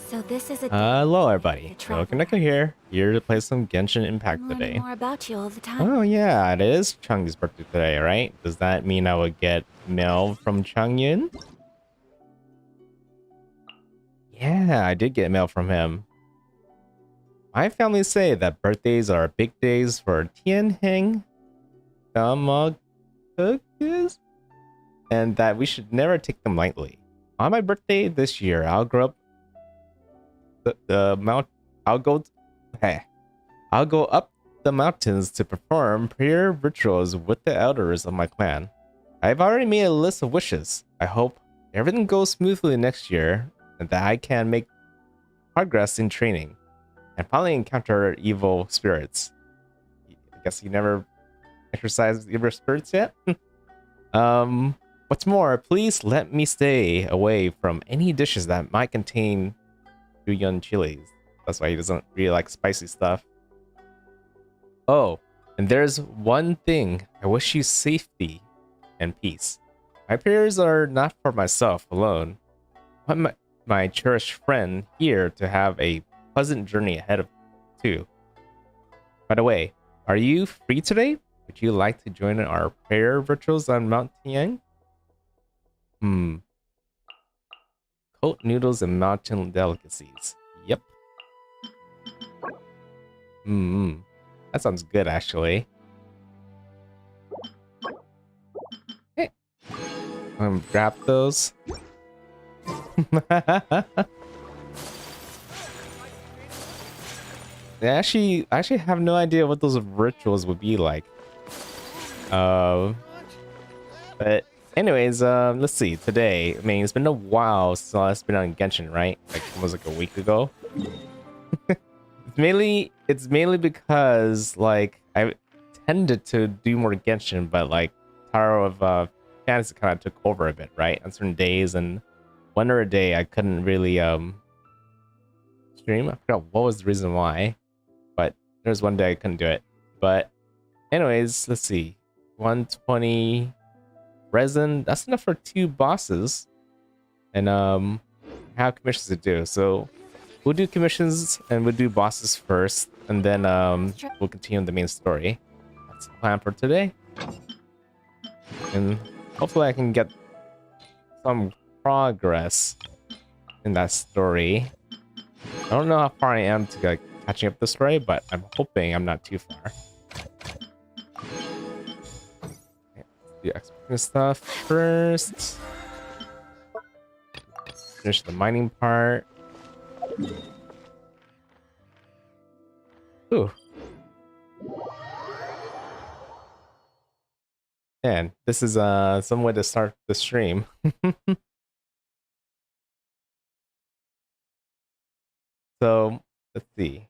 So this is a Hello everybody, traveler. NoukonNeko here to play some Genshin Impact Learning today. more about you all the time. Oh yeah, it is Chang's birthday today, right? Does that mean I would get mail from Changyun? Yeah, I did get mail from him. My family say that birthdays are big days for Tianheng, Damakukas, and that we should never take them lightly. On my birthday this year, I'll grow up the mount. I'll go. Hey, I'll go up the mountains to perform prayer rituals with the elders of my clan. I've already made a list of wishes. I hope everything goes smoothly next year and that I can make progress in training and finally encounter evil spirits. I guess you never exercised evil spirits yet? What's more, please let me stay away from any dishes that might contain Yuyan chilies. That's why he doesn't really like spicy stuff. Oh, and there's one thing. I wish you safety and peace. My prayers are not for myself alone. I want my cherished friend here to have a pleasant journey ahead of too. By the way, are you free today? Would you like to join our prayer rituals on Mount Tian? Coat noodles and mountain delicacies. Yep. That sounds good, actually. Hey, grab those. I actually have no idea what those rituals would be like. But anyways, let's see. Today, I mean, it's been a while since I've been on Genshin, right? Like almost like a week ago. It's mainly because like I tended to do more Genshin, but like Tower of Fantasy kind of took over a bit, right? On certain days, and one or a day I couldn't really stream. I forgot what was the reason why, but there's one day I couldn't do it. But anyways, let's see. 120 resin. That's enough for 2 bosses, and have commissions to do. So we'll do commissions and we'll do bosses first, and then we'll continue the main story. That's the plan for today. And hopefully I can get some progress in that story. I don't know how far I am to like, catching up the story, but I'm hoping I'm not too far. Okay, do exploration stuff first. Finish the mining part. Ooh. Man, this is some way to start the stream. So let's see.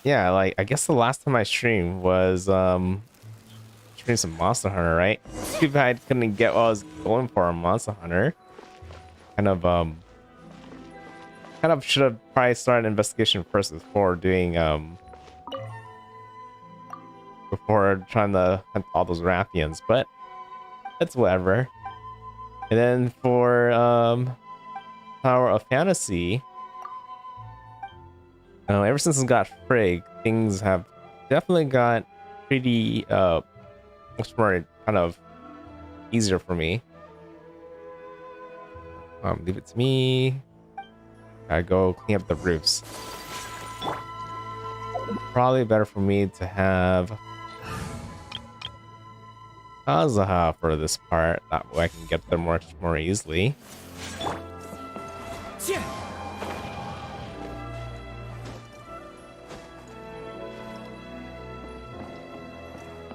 Yeah, like I guess the last time I streamed was streaming some Monster Hunter, right? Too bad I couldn't get what I was going for on Monster Hunter. Kind of should have probably started an investigation first before doing before trying to hunt all those Rathians, but it's whatever. And then for Tower of Fantasy, ever since I got Frigg, things have definitely got pretty much more kind of easier for me. Leave it to me. Gotta go clean up the roofs. Probably better for me to have Kazaha for this part. That way I can get there much more easily.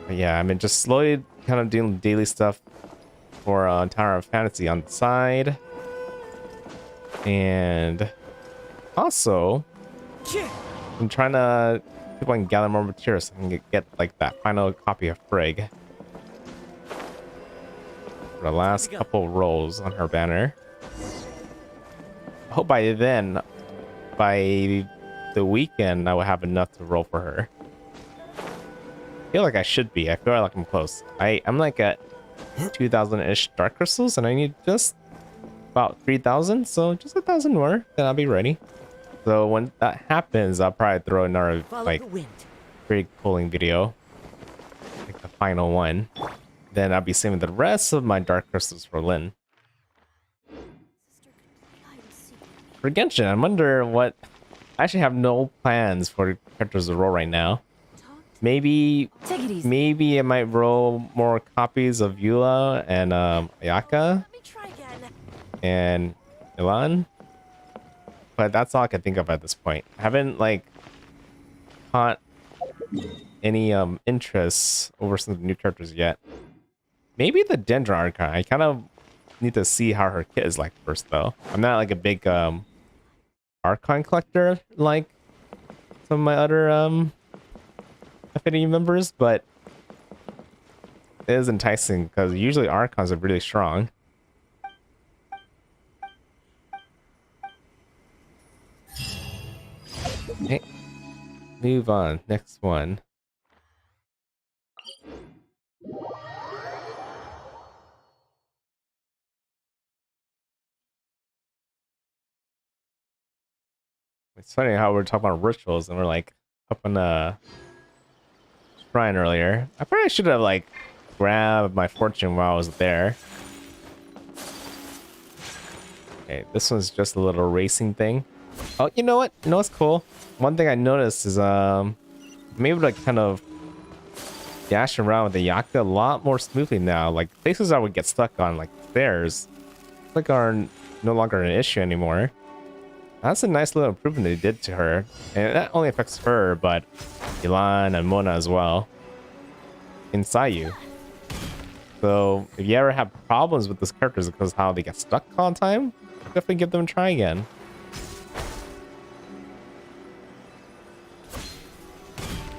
But yeah, I mean, just slowly kind of doing daily stuff for Tower of Fantasy on the side. And also, I'm trying to see if I can gather more materials so I can get like that final copy of Frigg for the last couple rolls on her banner. I hope by then, by the weekend, I will have enough to roll for her. I feel like I should be. I feel I'm close. I'm like at 2,000-ish dark crystals, and I need just about 3,000, so just 1,000 more, then I'll be ready. So when that happens, I'll probably throw another like big pulling video, like the final one. Then I'll be saving the rest of my dark crystals for Lynn. For Genshin, I wonder what. I actually have no plans for characters to roll right now. Maybe I might roll more copies of Eula and Ayaka and Ilan. But that's all I can think of at this point. I haven't like caught any interests over some of the new characters yet. Maybe the Dendron Archon. I kind of need to see how her kit is like first though. I'm not like a big Archon collector like some of my other affinity members, but it is enticing because usually Archons are really strong. Okay, move on. Next one. It's funny how we're talking about rituals and we're like up on a shrine earlier. I probably should have like grabbed my fortune while I was there. Okay, this one's just a little racing thing. Oh, you know what? You know what's cool? One thing I noticed is I'm able to kind of dash around with the Yakuza a lot more smoothly now. Like places I would get stuck on, like stairs, like are no longer an issue anymore. That's a nice little improvement they did to her. And that only affects her, but Ilan and Mona as well. Inside you. So if you ever have problems with these characters because of how they get stuck all the time, definitely give them a try again.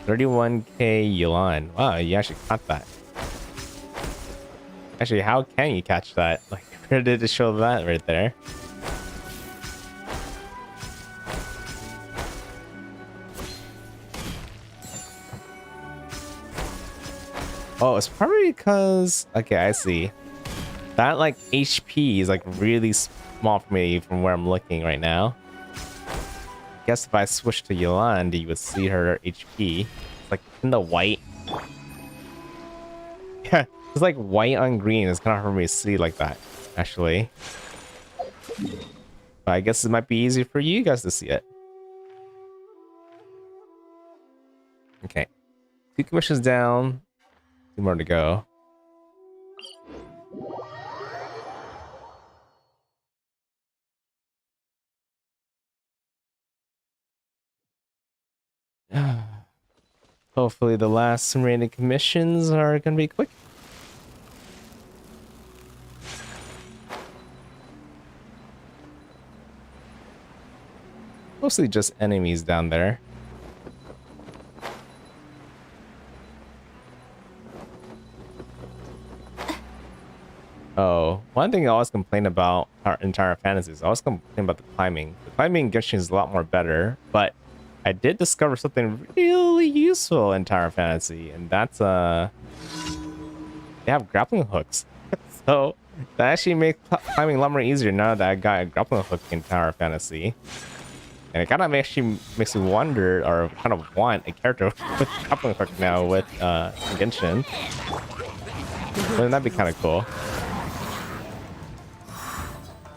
$31K Yuan. Wow, you actually caught that. Actually, how can you catch that? Like, where did it show that right there? Oh, it's probably because... Okay, I see. That, like, HP is, like, really small for me from where I'm looking right now. I guess if I switch to Yolande, you would see her HP. It's, like, in the white. Yeah, it's, like, white on green. It's kind of hard for me to see like that, actually. But I guess it might be easier for you guys to see it. Okay. 2 commissions down. 2 more to go. Hopefully the last remaining commissions are going to be quick. Mostly just enemies down there. Oh, one thing I always complain about our entire fantasies, I always complain about the climbing. The climbing in Genshin is a lot more better, but I did discover something really useful in Tower Fantasy, and that's they have grappling hooks. So that actually makes climbing a lot more easier now that I got a grappling hook in Tower Fantasy. And it kind of actually makes me wonder, or kind of want a character with grappling hook now with Genshin. Wouldn't that be kind of cool?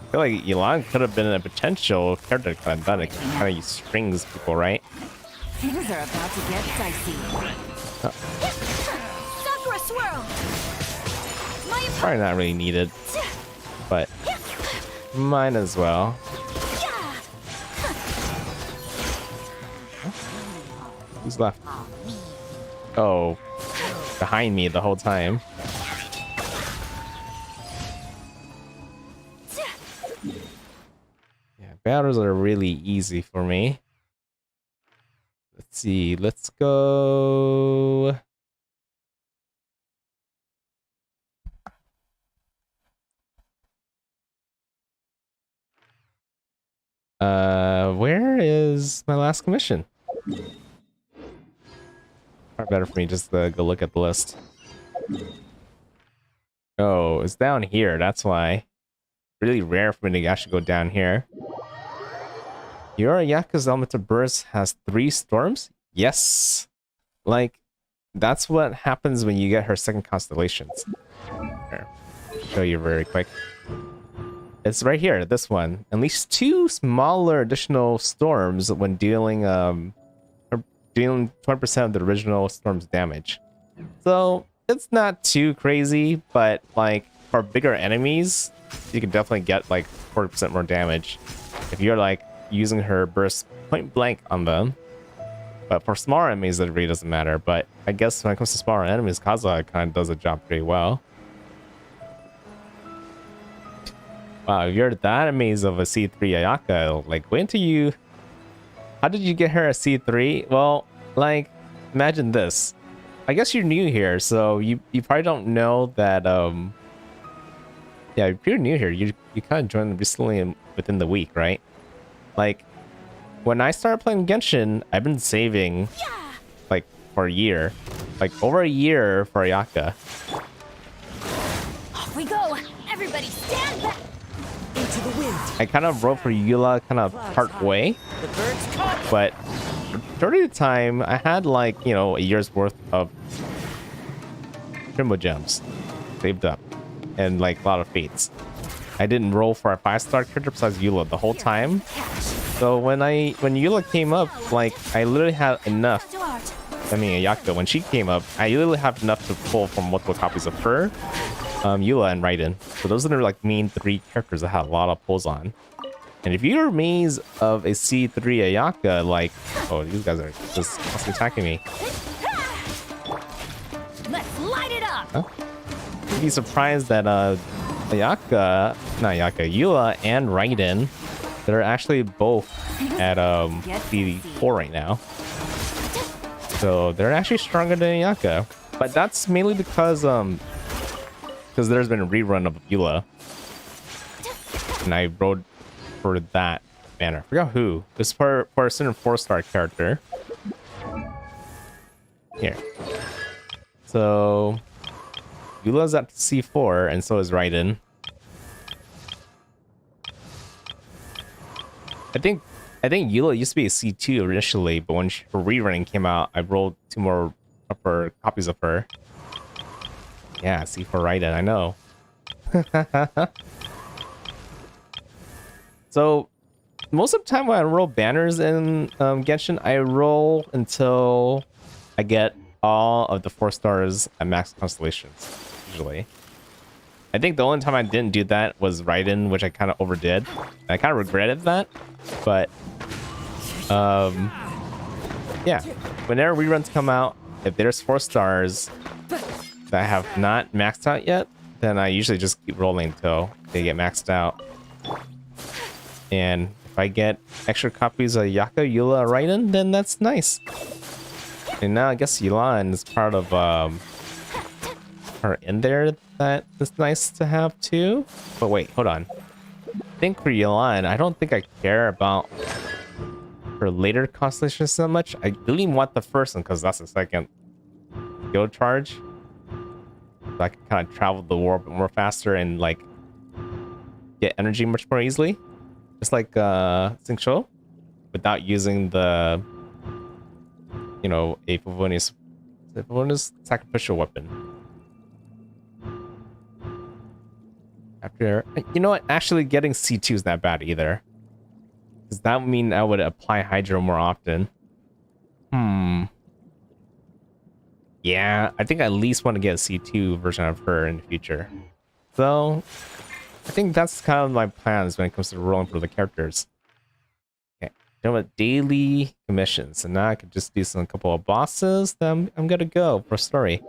I feel like Elon could have been a potential character kind of done it. Kind of use strings people, right? Things are about to get dicey. Sakura swirl. Probably not really needed, but might as well. Who's left? Oh, behind me the whole time. Battles are really easy for me. Let's see. Let's go. Where is my last commission? Probably better for me just to go look at the list. Oh, it's down here. That's why. really rare for me to actually go down here. Your Ayaka's elemental burst has 3 storms? Yes. Like, that's what happens when you get her second constellations. Here, show you very quick. It's right here, this one. At least 2 smaller additional storms when dealing 20% of the original storm's damage. So it's not too crazy, but like for bigger enemies, you can definitely get like 40% more damage if you're like using her burst point blank on them. But for smaller enemies, it really doesn't matter. But I guess when it comes to smaller enemies, Kazuha kind of does a job pretty well. Wow, if you're that amazed of a C3 Ayaka, like, wait until you... How did you get her a C3? Well, like, imagine this. I guess you're new here, so you probably don't know that, yeah, if you're new here, you kind of joined recently within the week, right? Like, when I started playing Genshin, I've been saving, like, for a year. Like, over a year for Ayaka. Off we go! Everybody stand back! Into the wind. I kind of wrote for Eula kind of part way, but majority of the time I had like, you know, a year's worth of Primo gems saved up and like a lot of fates. I didn't roll for a 5-star character besides Eula the whole time. So when Eula came up, like I literally had enough. I mean, Ayaka, when she came up, I literally have enough to pull from multiple copies of her, Eula, and Raiden. So those are the like main 3 characters that had a lot of pulls on. And if you're amazed of a C3 Ayaka, like, oh, these guys are just constantly attacking me. Let's light it up. Huh? You'd be surprised that Ayaka, not Ayaka, Eula and Raiden, they're actually both at C4 right now. So they're actually stronger than Ayaka. But that's mainly because there's been a rerun of Eula. And I wrote for that banner. I forgot who. It's for a certain 4-star character. Here. So Eula's at C4 and so is Raiden. I think Eula used to be a C2 initially, but when her rerunning came out, I rolled 2 more upper copies of her. Yeah, C4 Raiden, I know. So, most of the time when I roll banners in Genshin, I roll until I get all of the 4 stars at max constellations, usually. I think the only time I didn't do that was Raiden, which I kind of overdid. I kind of regretted that, but yeah, whenever reruns come out, if there's 4 stars that have not maxed out yet, then I usually just keep rolling until they get maxed out. And if I get extra copies of Yaka, Eula, Raiden, then that's nice. And now I guess Yulan is part of her in there that is nice to have too. But wait, hold on. I think for Yulan, I don't think I care about her later constellations so much. I really want the first one because that's the second skill charge. So I can kind of travel the world more faster and like get energy much more easily. Just like Xingqiu, without using the, you know, a Favonius sacrificial weapon. After, you know what, actually getting C2 is not bad either. Does that mean I would apply Hydro more often? Yeah, I think I at least want to get a C2 version of her in the future. So, I think that's kind of my plans when it comes to rolling for the characters. Okay, done with daily commissions. So now I can just do a couple of bosses, then I'm good to go for story.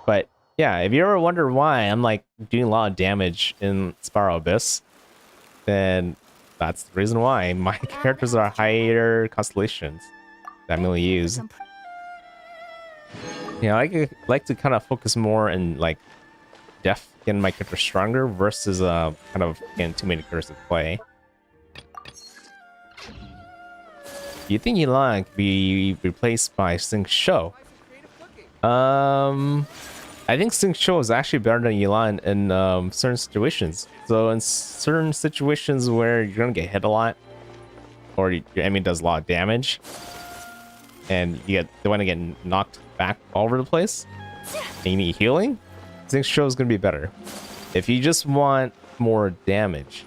But yeah, if you ever wonder why I'm like doing a lot of damage in Spiral Abyss, then that's the reason why. My characters are higher constellations that I mainly use. Yeah, I like to kind of focus more in like depth, getting my character stronger versus kind of getting too many characters to play. Do you think Elan could be replaced by Xingqiu? I think Sing Show is actually better than Yelan in certain situations. So in certain situations where you're gonna get hit a lot, or your enemy does a lot of damage, and you want to get knocked back all over the place, and you need healing, Sing Show is gonna be better. If you just want more damage,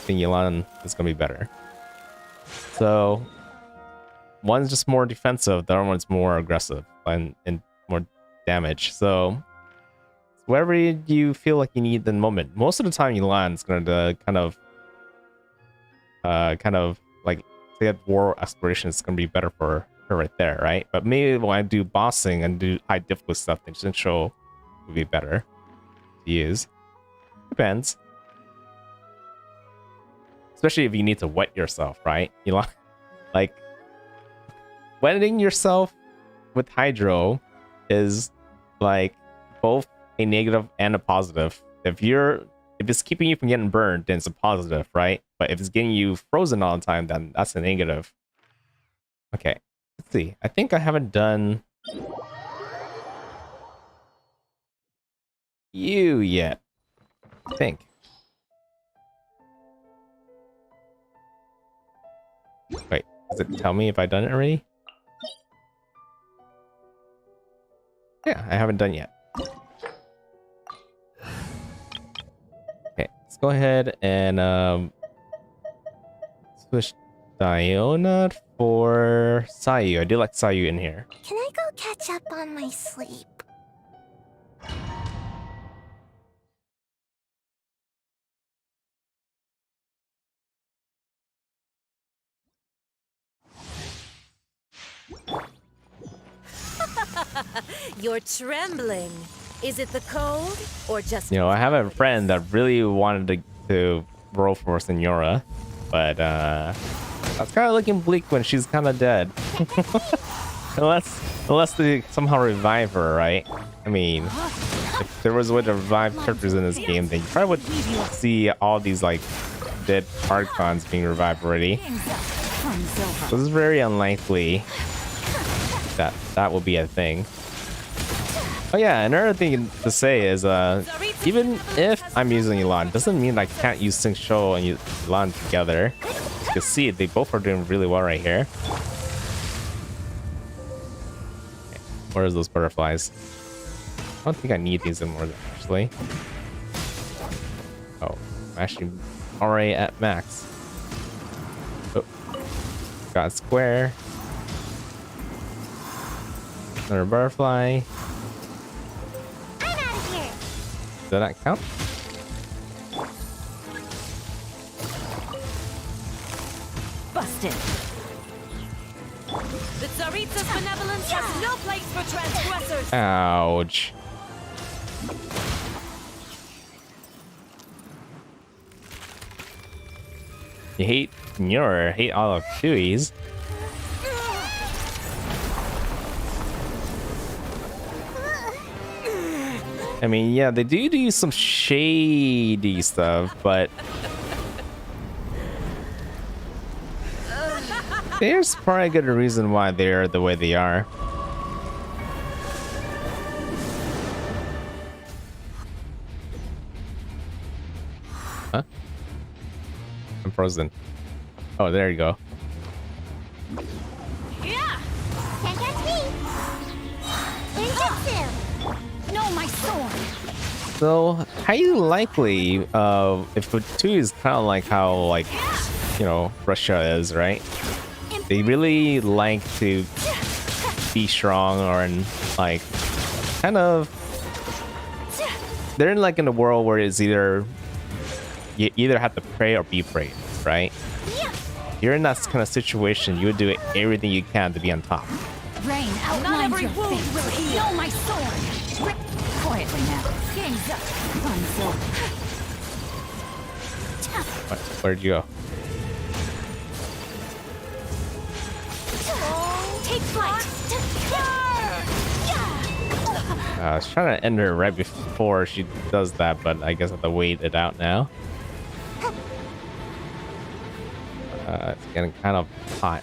then Yelan is gonna be better. So one's just more defensive, the other one's more aggressive and more damage. So wherever you feel like you need the moment. Most of the time, Yelan's gonna kind of like say that war exploration is gonna be better for her right there, right? But maybe when I do bossing and do high difficulty stuff, then Sing Show would be better to use. Depends. Especially if you need to wet yourself, right? Yelan, like wetting yourself with Hydro is like both a negative and a positive. If it's keeping you from getting burned, then it's a positive, right? But if it's getting you frozen all the time, then that's a negative. Okay, let's see. I think I haven't done you yet. I think. Wait, does it tell me if I've done it already? Yeah, I haven't done yet. Okay, let's go ahead and switch Diona for Sayu. I do like Sayu in here. Can I go catch up on my sleep? You're trembling. Is it the cold or just... You know, I have a friend that really wanted to roll for Senora, but that's kind of looking bleak when she's kind of dead. unless they somehow revive her, right? I mean, if there was a way to revive characters in this game, then you probably would see all these like dead Archons being revived already. So it's very unlikely that will be a thing. Oh yeah, another thing to say is even if I'm using Yelan, doesn't mean I can't use Sing Show and Yelan together. You can see they both are doing really well right here. Okay, where is those butterflies? I don't think I need these anymore actually. Oh, I'm actually already at max. Oh, got a square. Another butterfly. Does that count? Busted. The Tsaritsa's benevolence has no place for transgressors. Ouch. You hate Muir, hate all of Tui's. I mean, yeah, they do some shady stuff, but there's probably a good reason why they're the way they are. Huh? I'm frozen. Oh, there you go. Yeah. Can't catch me. Ninjutsu. No, my sword. So, highly likely, if Vtuber is kind of like how, like, you know, Russia is, right? They really like to be strong, or in, like, kind of, they're in, like, in a world where it's either, you either have to pray or be prayed, right? You're in that kind of situation, you would do everything you can to be on top. Rain outlines your fate. Will heal my sword. Quietly now. Gaze up. Where'd you go? Take flight. I was trying to end her right before she does that, but I guess I have to wait it out now. It's getting kind of hot.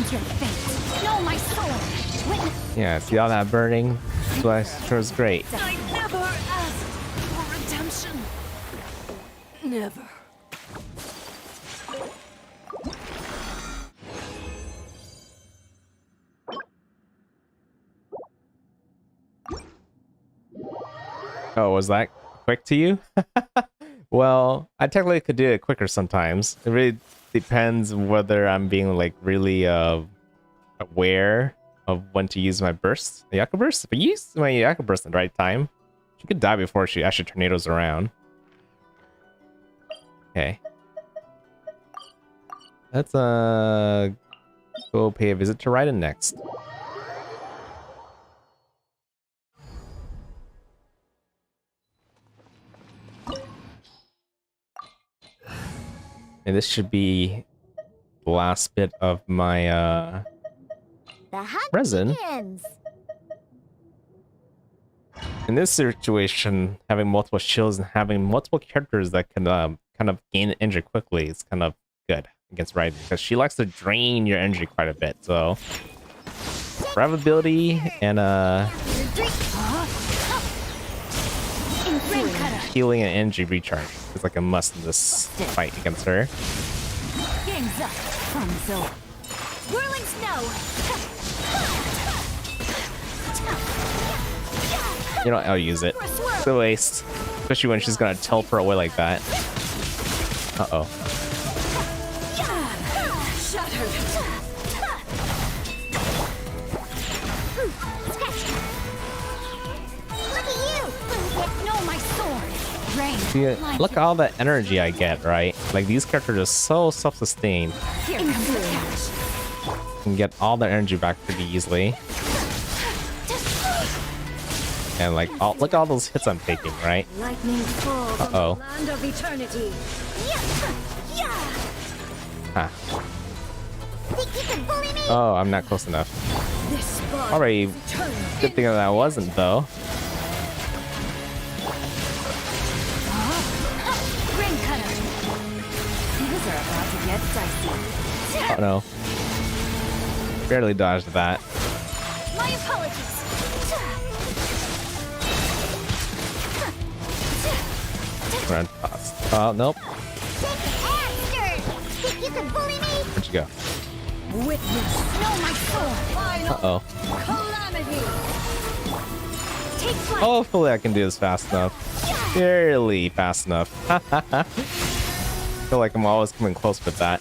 outlines your fate. Know my sword. Witness. Yeah, see all that burning? So sure is great. I never asked for redemption. Never. Oh, was that quick to you? Well, I technically could do it quicker sometimes. It really depends whether I'm being like really aware of when to use my burst. The Yaku burst? If I use my Yaku burst at the right time, she could die before she actually tornadoes around. Okay. Let's go pay a visit to Raiden next. And this should be the last bit of my The hunt resin. begins. In this situation, having multiple shields and having multiple characters that can kind of gain energy quickly is kind of good against Raiden, because she likes to drain your energy quite a bit. So survivability and healing and energy recharge is like a must in this fight against her. Game's up. Fun's over. Whirling snow. You know, I'll use it. It's a waste, especially when she's gonna teleport away like that. Uh-oh. Look at you. Know my sword. Rain. See, look at all the energy I get, right? Like, these characters are so self-sustained. Here comes the catch. Can get all their energy back pretty easily. And like, look at all those hits I'm taking, right? Lightning falls on Uh-oh. the land of eternity. Huh. Think you can bully me? Oh, I'm not close enough. This spot Already, is eternal. good thing that I wasn't, though. Ring cutter. Things are about to get dicey. Oh no. Barely dodged that. My apologies. Run toss. Oh, nope. Take an answer. Think you can bully me? Where'd you go? Witness. Know my sword. Final Uh-oh. calamity. Take flight. Hopefully I can do this fast enough. Barely fast enough. Feel like I'm always coming close with that.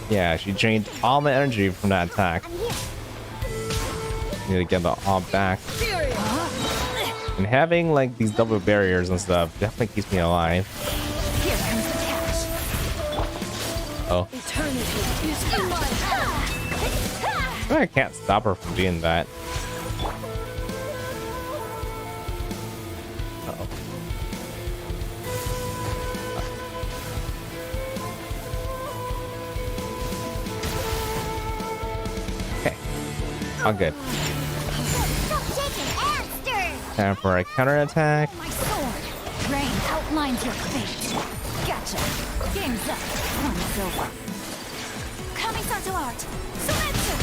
Yeah, she drained all my energy from that attack. Need to get the all back. And having like these double barriers and stuff definitely keeps me alive. Here comes the catch. Oh, Eternity is in my hands. I can't stop her from doing that. Uh-oh. Okay, all good. Take an answer. Time for a counterattack. My sword. Rain outlines your fate. Gotcha. Game's up. Fun's over. Kamisato art. Sumeru.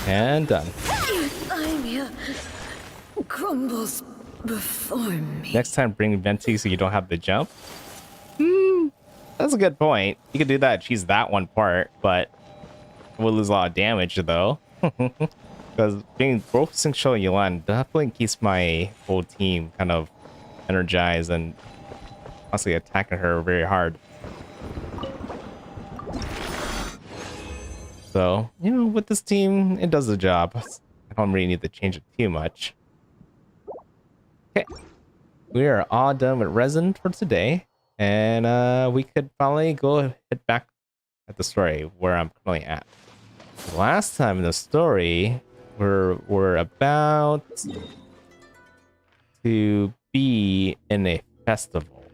And done. Ymir crumbles before me. Next time, bring Venti so you don't have to jump. That's a good point. You could do that, choose that one part, but we'll lose a lot of damage though. Because being both Xingqiu and Yuan definitely keeps my whole team kind of energized and constantly attacking her very hard. So, you know, with this team, it does the job. I don't really need to change it too much. Okay. We are all done with resin for today. And we could probably go head back at the story where I'm currently at. Last time in the story, we're about to be in a festival.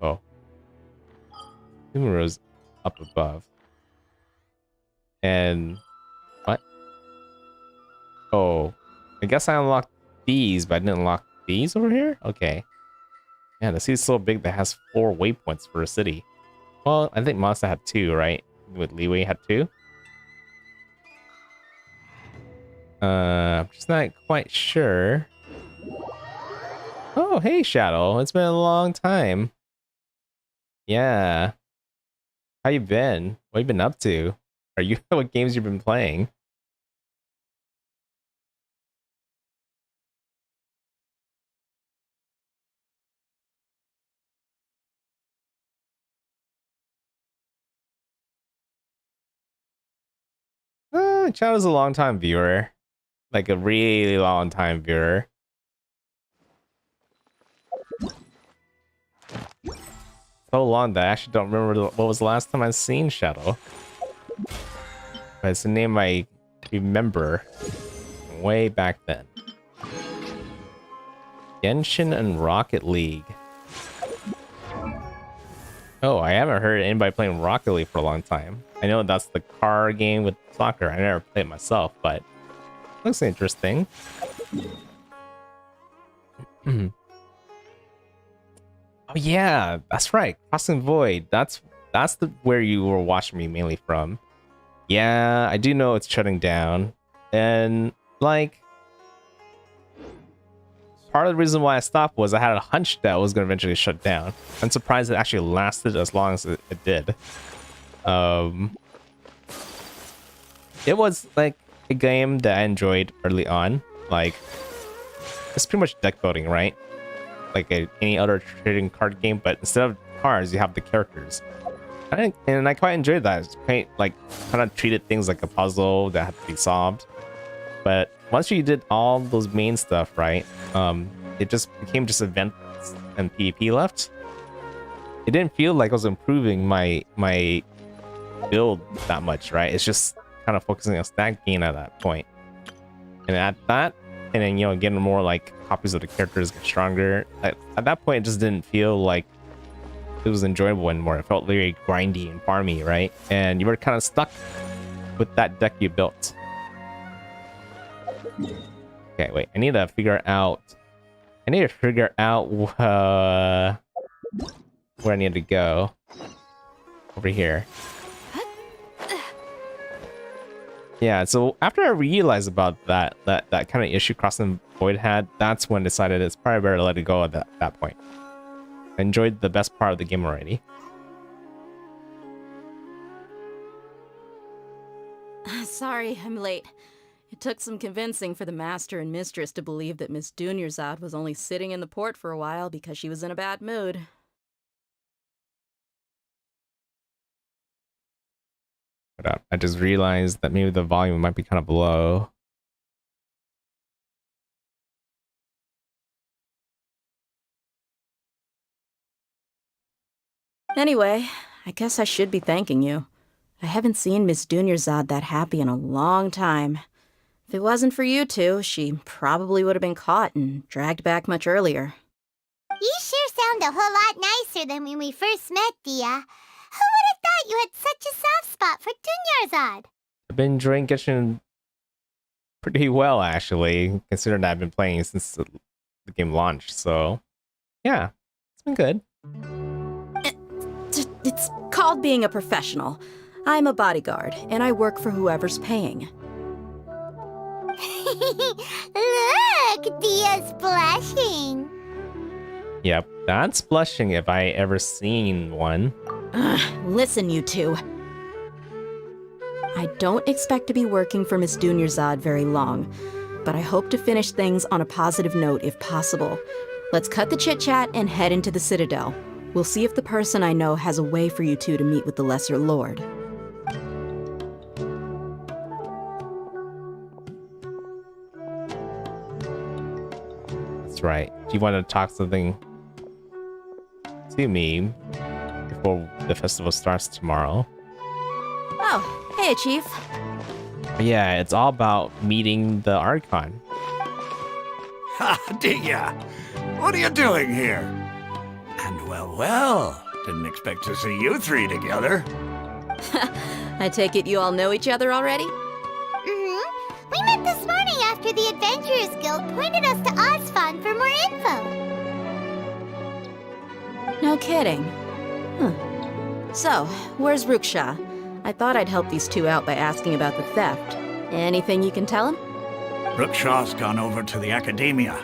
Oh. Sumeru's up above. And Oh, I guess I unlocked these, but I didn't unlock these over here? Okay. Man, the city's so big that it has 4 waypoints for a city. Well, I think Monster had 2, right? With Leeway had 2. I'm just not quite sure. Oh, hey, Shadow. It's been a long time. Yeah. How you been? What you been up to? Are you what games you've been playing? Shadow's a long time viewer. Like a really long time viewer. So long that I actually don't remember what was the last time I seen Shadow. But it's a name I remember way back then. Genshin and Rocket League. Oh, I haven't heard anybody playing Rocket League for a long time. I know that's the car game with soccer. I never played it myself, but it looks interesting. Oh yeah, that's right. Crossing Void. That's the where you were watching me mainly from. Yeah, I do know it's shutting down. And like part of the reason why I stopped was I had a hunch that it was gonna eventually shut down. I'm surprised it actually lasted as long as it did. It was like a game that I enjoyed early on. Like it's pretty much deck building, right? Like any other trading card game, but instead of cards, you have the characters. And I quite enjoyed that. It's quite like kind of treated things like a puzzle that had to be solved. But once you did all those main stuff, right? It just became just events and PvP left. It didn't feel like I was improving my build that much, right? It's just kind of focusing on stat gain at that point. And at that, and then getting more like copies of the characters get stronger. At that point, it just didn't feel like it was enjoyable anymore. It felt very grindy and farmy, right? And you were kind of stuck with that deck you built. Okay, wait. I need to figure out where I need to go. Over here. Yeah, so after I realized about that kind of issue Crossing Void had, that's when I decided it's probably better to let it go at that point. I enjoyed the best part of the game already. Sorry, I'm late. It took some convincing for the master and mistress to believe that Miss Dunyarzad was only sitting in the port for a while because she was in a bad mood. I just realized that maybe the volume might be kind of low. Anyway, I guess I should be thanking you. I haven't seen Miss Dunyarzad that happy in a long time. If it wasn't for you two, she probably would have been caught and dragged back much earlier. You sure sound a whole lot nicer than when we first met, Dia. Who would have thought you had such a soft spot for Dunyarzad? I've been enjoying Genshin pretty well, actually, considering that I've been playing since the game launched. So, yeah, it's been good. It's called being a professional. I'm a bodyguard, and I work for whoever's paying. Look, Dia's blushing. Yep, that's blushing if I ever seen one. Listen, you two. I don't expect to be working for Miss Dunyarzad very long, but I hope to finish things on a positive note if possible. Let's cut the chit-chat and head into the Citadel. We'll see if the person I know has a way for you two to meet with the Lesser Lord. That's right. Do you want to talk something to me before the festival starts tomorrow? Oh, hey, Chief. Yeah, it's all about meeting the Archon. Ha, Dia! What are you doing here? And well, didn't expect to see you three together. I take it you all know each other already? Mm-hmm. We met this morning after the Adventurers Guild pointed us to Ozfon for more info. No kidding. Huh. So, where's Ruksha? I thought I'd help these two out by asking about the theft. Anything you can tell him? Rookshaw's gone over to the Academia.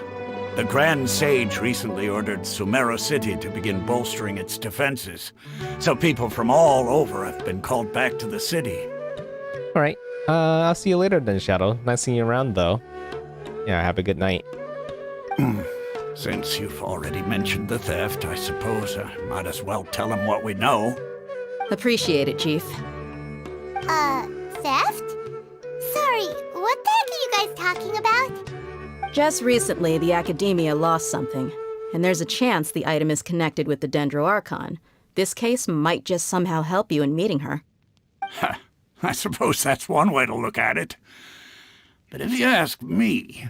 The Grand Sage recently ordered Sumeru City to begin bolstering its defenses. So people from all over have been called back to the city. All right. I'll see you later then, Shadow. Nice seeing you around, though. Yeah, have a good night. Since you've already mentioned the theft, I suppose I might as well tell him what we know. Appreciate it, Chief. Theft? Sorry, what the heck are you guys talking about? Just recently, the Academia lost something, and there's a chance the item is connected with the Dendro Archon. This case might just somehow help you in meeting her. I suppose that's one way to look at it. But if you ask me,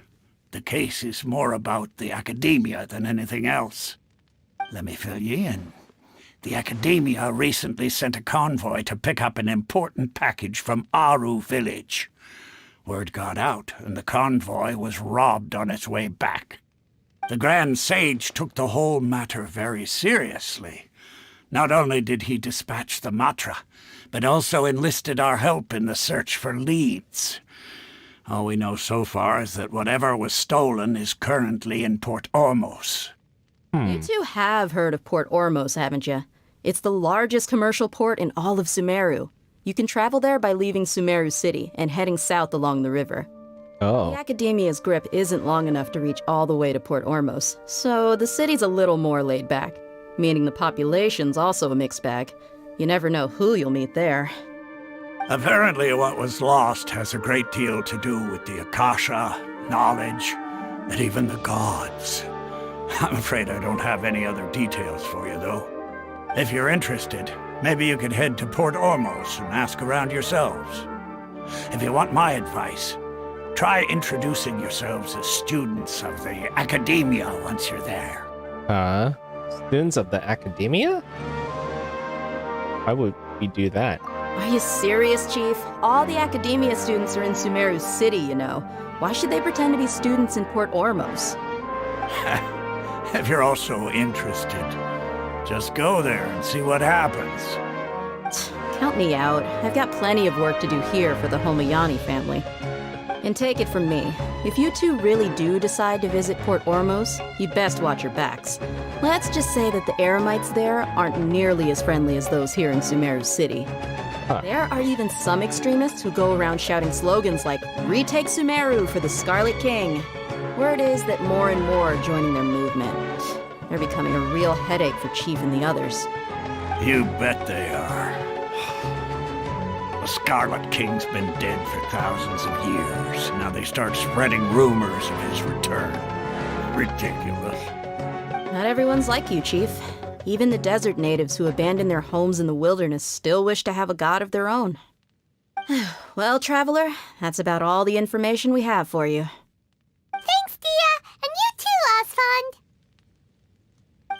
the case is more about the Academia than anything else. Let me fill you in. The Academia recently sent a convoy to pick up an important package from Aru village. Word got out, and the convoy was robbed on its way back. The Grand Sage took the whole matter very seriously. Not only did he dispatch the Matra, but also enlisted our help in the search for leads. All we know so far is that whatever was stolen is currently in Port Ormos. You two have heard of Port Ormos, haven't you? It's the largest commercial port in all of Sumeru. You can travel there by leaving Sumeru City and heading south along the river. Oh. The Academia's grip isn't long enough to reach all the way to Port Ormos, so the city's a little more laid back, meaning the population's also a mixed bag. You never know who you'll meet there. Apparently what was lost has a great deal to do with the Akasha, knowledge, and even the gods. I'm afraid I don't have any other details for you, though. If you're interested, maybe you could head to Port Ormos and ask around yourselves. If you want my advice, try introducing yourselves as students of the Academia once you're there. Students of the Academia? Why would we do that? Are you serious, Chief? All the Academia students are in Sumeru City, you know. Why should they pretend to be students in Port Ormos? If you're also interested, just go there and see what happens. Count me out. I've got plenty of work to do here for the Homayani family. And take it from me, if you two really do decide to visit Port Ormos, you'd best watch your backs. Let's just say that the Eremites there aren't nearly as friendly as those here in Sumeru City. There are even some extremists who go around shouting slogans like, "Retake Sumeru for the Scarlet King." Word is that more and more are joining their movement. They're becoming a real headache for Chief and the others. You bet they are. The Scarlet King's been dead for thousands of years. Now they start spreading rumors of his return. Ridiculous. Not everyone's like you, Chief. Even the desert natives who abandoned their homes in the wilderness still wish to have a god of their own. Well, Traveler, that's about all the information we have for you. Thanks, Dia, and you too, Osfond.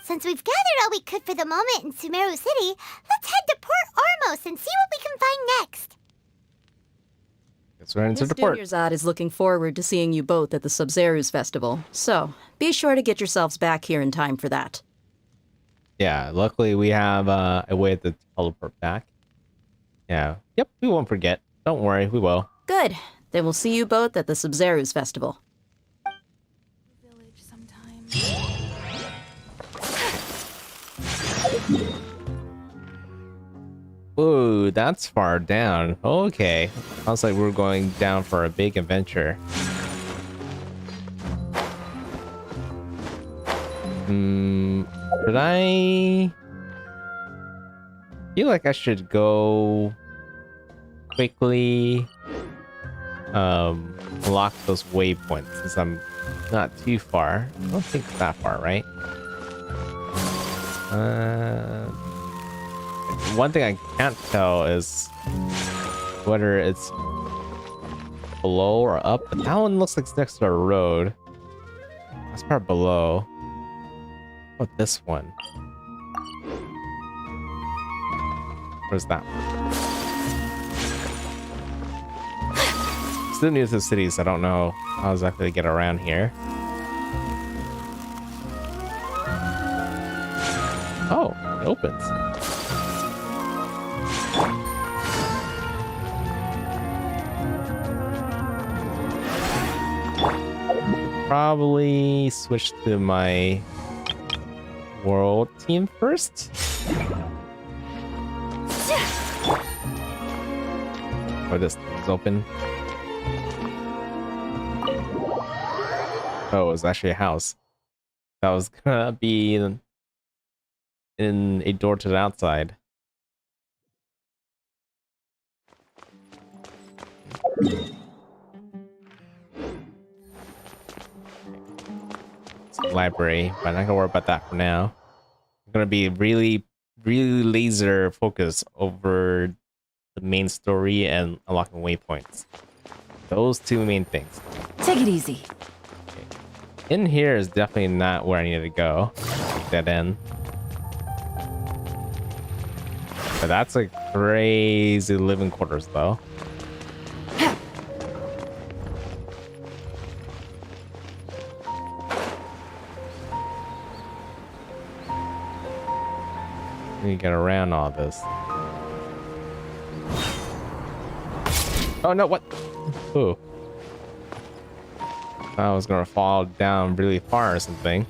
Since we've gathered all we could for the moment in Sumeru City, let's head to Port Ormos and see what we can find next. Let's run into Miss the port. Dunyarzad is looking forward to seeing you both at the Sub-Zerus Festival, so be sure to get yourselves back here in time for that. Yeah, luckily we have a way to teleport back. Yeah. Yep, we won't forget. Don't worry, we will. Good. Then we'll see you both at the Sub-Zerus Festival. Village sometime. Ooh, that's far down. Okay. Sounds like we're going down for a big adventure. Should I feel like I should go quickly lock those waypoints since I'm not too far. I don't think it's that far, right? One thing I can't tell is whether it's below or up, but that one looks like it's next to a road. That's part below. What about this one? Where's that one? Still new to the city, so I don't know how exactly to get around here. Oh, it opens. Probably switch to my world team first. Or this is open. Oh, it's actually a house. That was gonna be in a door to the outside. It's a library, but I'm not gonna worry about that for now. I'm gonna be really laser focused over the main story and unlocking waypoints. Those two main things. Take it easy. In here is definitely not where I need to go. Take that in. But that's a crazy living quarters, though. You get around all this. Oh no! What? Ooh. I was gonna fall down really far or something.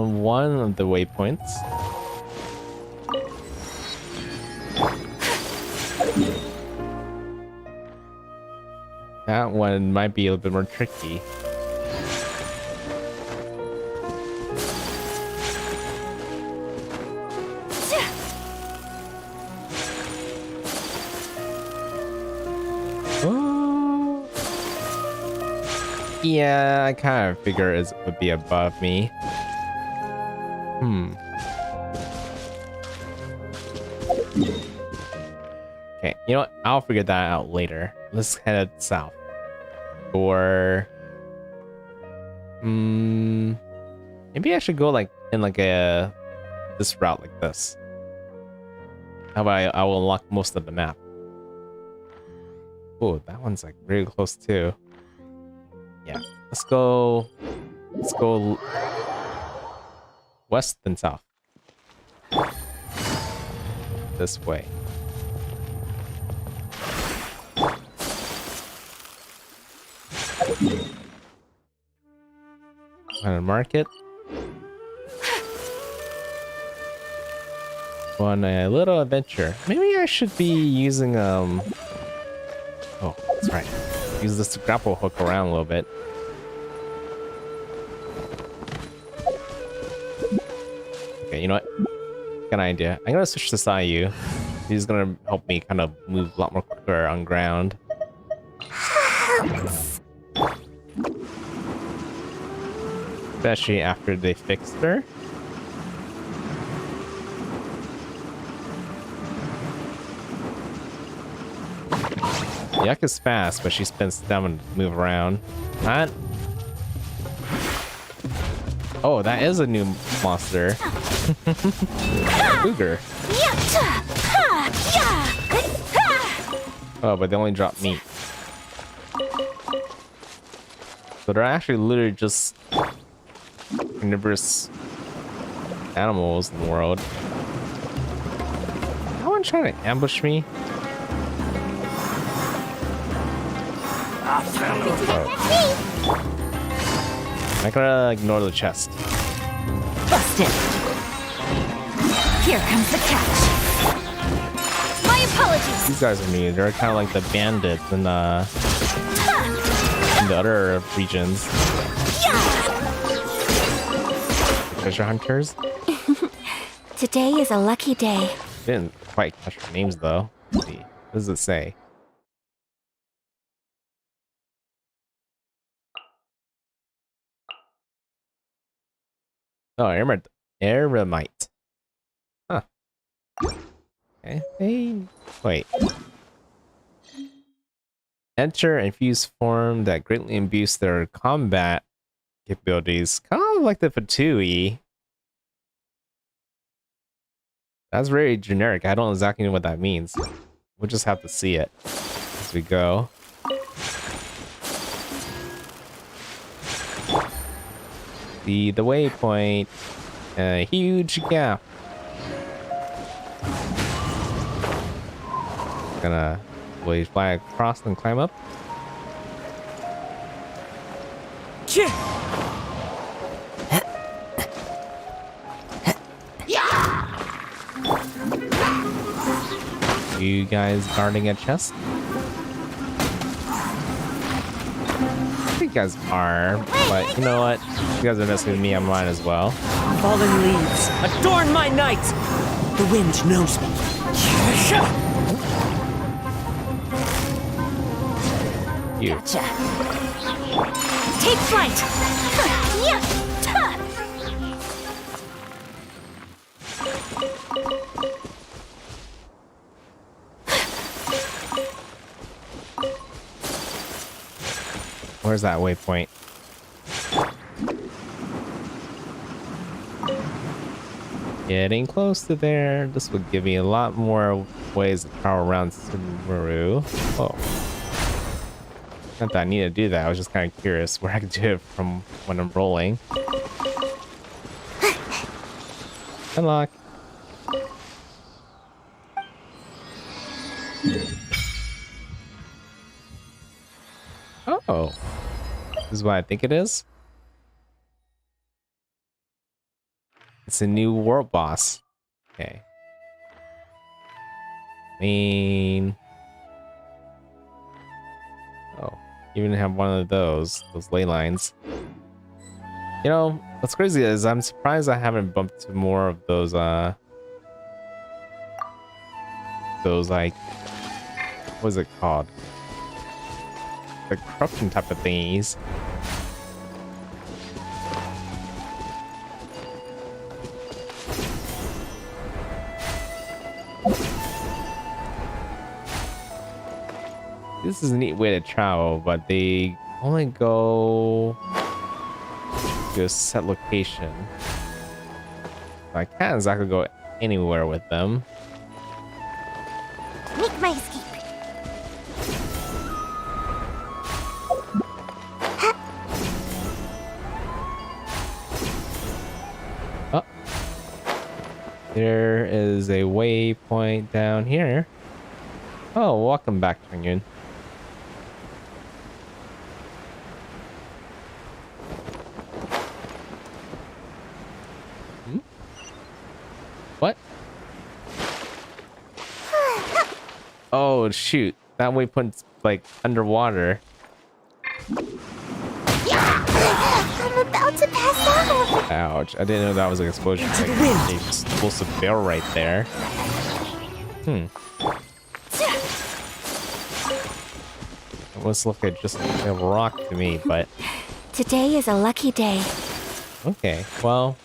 One of the waypoints. That one might be a little bit more tricky. Oh. Yeah, I kind of figure it would be above me. Okay, you know what? I'll figure that out later. Let's head south. Or maybe I should go like in like a this route like this. How about I will unlock most of the map. Oh, that one's like really close too. Yeah, let's go west and south. This way. On a market. On a little adventure. Maybe I should be using oh, that's right. Use this to grapple hook around a little bit. Okay, you know what? Got an idea. I'm gonna switch to Sayu. He's gonna help me kind of move a lot more quicker on ground. Especially after they fixed her. Yuck is fast, but she spends stamina to move around. What? Oh, that is a new monster. Cougar. Oh, but they only drop meat. So they're actually literally just carnivorous animals in the world. No one trying to ambush me. Oh. I'm gonna ignore the chest. Busted. Here comes the catch. My apologies. These guys are new. They're kind of like the bandits in the other regions. Treasure hunters. Today is a lucky day. Didn't quite catch their names though. Let's see. What does it say? Oh, Eremite. Huh. Okay. Hey, wait. enter infused form that greatly imbues their combat capabilities. Kind of like the Fatui. That's very generic. I don't exactly know what that means. We'll just have to see it as we go. The waypoint. A huge gap. Gonna we fly across and climb up. You guys guarding a chest? You guys are, but you know what? You guys are messing with me, I might as well. Fallen leaves, adorn my night! The wind knows me. You. Gotcha. Take flight. Yeah. Where's that waypoint? Getting close to there. This would give me a lot more ways to power around Sumeru. Oh. Not that I need to do that. I was just kind of curious where I could do it from when I'm rolling. Unlock. Oh. This is what I think it is. It's a new world boss. Okay. Oh, even have one of those ley lines. You know, what's crazy is I'm surprised I haven't bumped to more of those like, what is it called? The corruption type of thingies. This is a neat way to travel, but they only go to a set location. I can't exactly go anywhere with them. Make my escape. Oh. There is a waypoint down here. Oh, welcome back, Changyun. What? Oh shoot! That waypoint's like underwater. I'm about to pass out. Ouch! I didn't know that was an explosion. Like a explosive barrel right there. It must look like just a rock to me, but Today is a lucky day. okay. Well,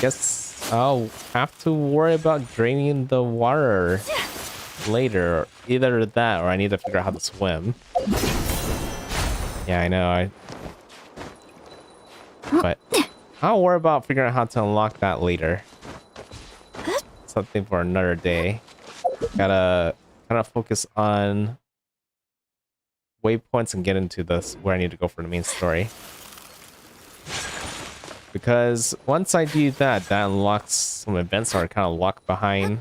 guess I'll have to worry about draining the water later. Either that or I need to figure out how to swim. Yeah, I know. But I'll worry about figuring out how to unlock that later. Something for another day. Gotta kind of focus on waypoints and get into this where I need to go for the main story. Because once I do that, that unlocks some events that are kind of locked behind